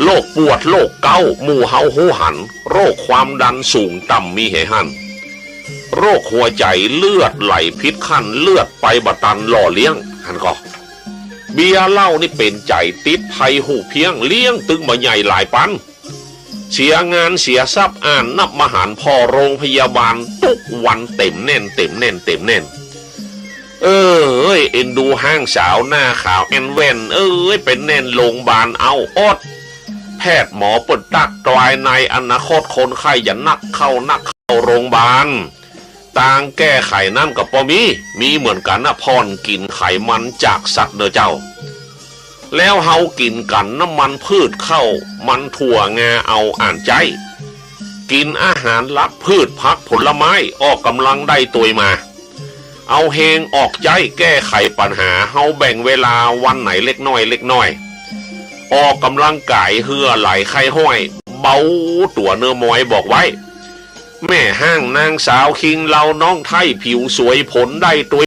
โรคปวดโรคเกาหมู่เฮาหูหันโรคความดันสูงต่ำมีเหหันโรคหัวใจเลือดไหลพิษขั้นเลือดไปบะตันหล่อเลี้ยงหันก็เบียร์เหล้านี่เป็นใจติดภัยหูเพียงเลี้ยงตึงมาใหญ่หลายปันเสียงานเสียทรัพย์อ่านนับมหารพอโรงพยาบาลทุกวันเต็มแน่นเอ็นดูห้างสาวหน้าขาวแอนเวนเป็นแน่นโรงพยาบาลเอาอดแพทย์หมอเปิดตักตรายในอนาคตคนไข้อย่านักเข้าโรงพยาบาลต่างแก้ไขนั่นกับปอมีเหมือนกันนะพรกินไขมันจากสัตว์เด้อเจ้า แล้วเฮากินกันน้ำมันพืชเข้ามันถั่วงาเอาอ่านใจกินอาหารลับพืชผักผลไม้ออกกำลังได้ตัวมาเอาเฮงออกใจแก้ไขปัญหาเฮาแบ่งเวลาวันไหนเล็กน้อยออกกำลังกายเหือไหลไข้ห้อยเบาตัวเนื้อมอยบอกไว้แม่ห้างนางสาวคิงเราน้องไทยผิวสวยผลได้ตัว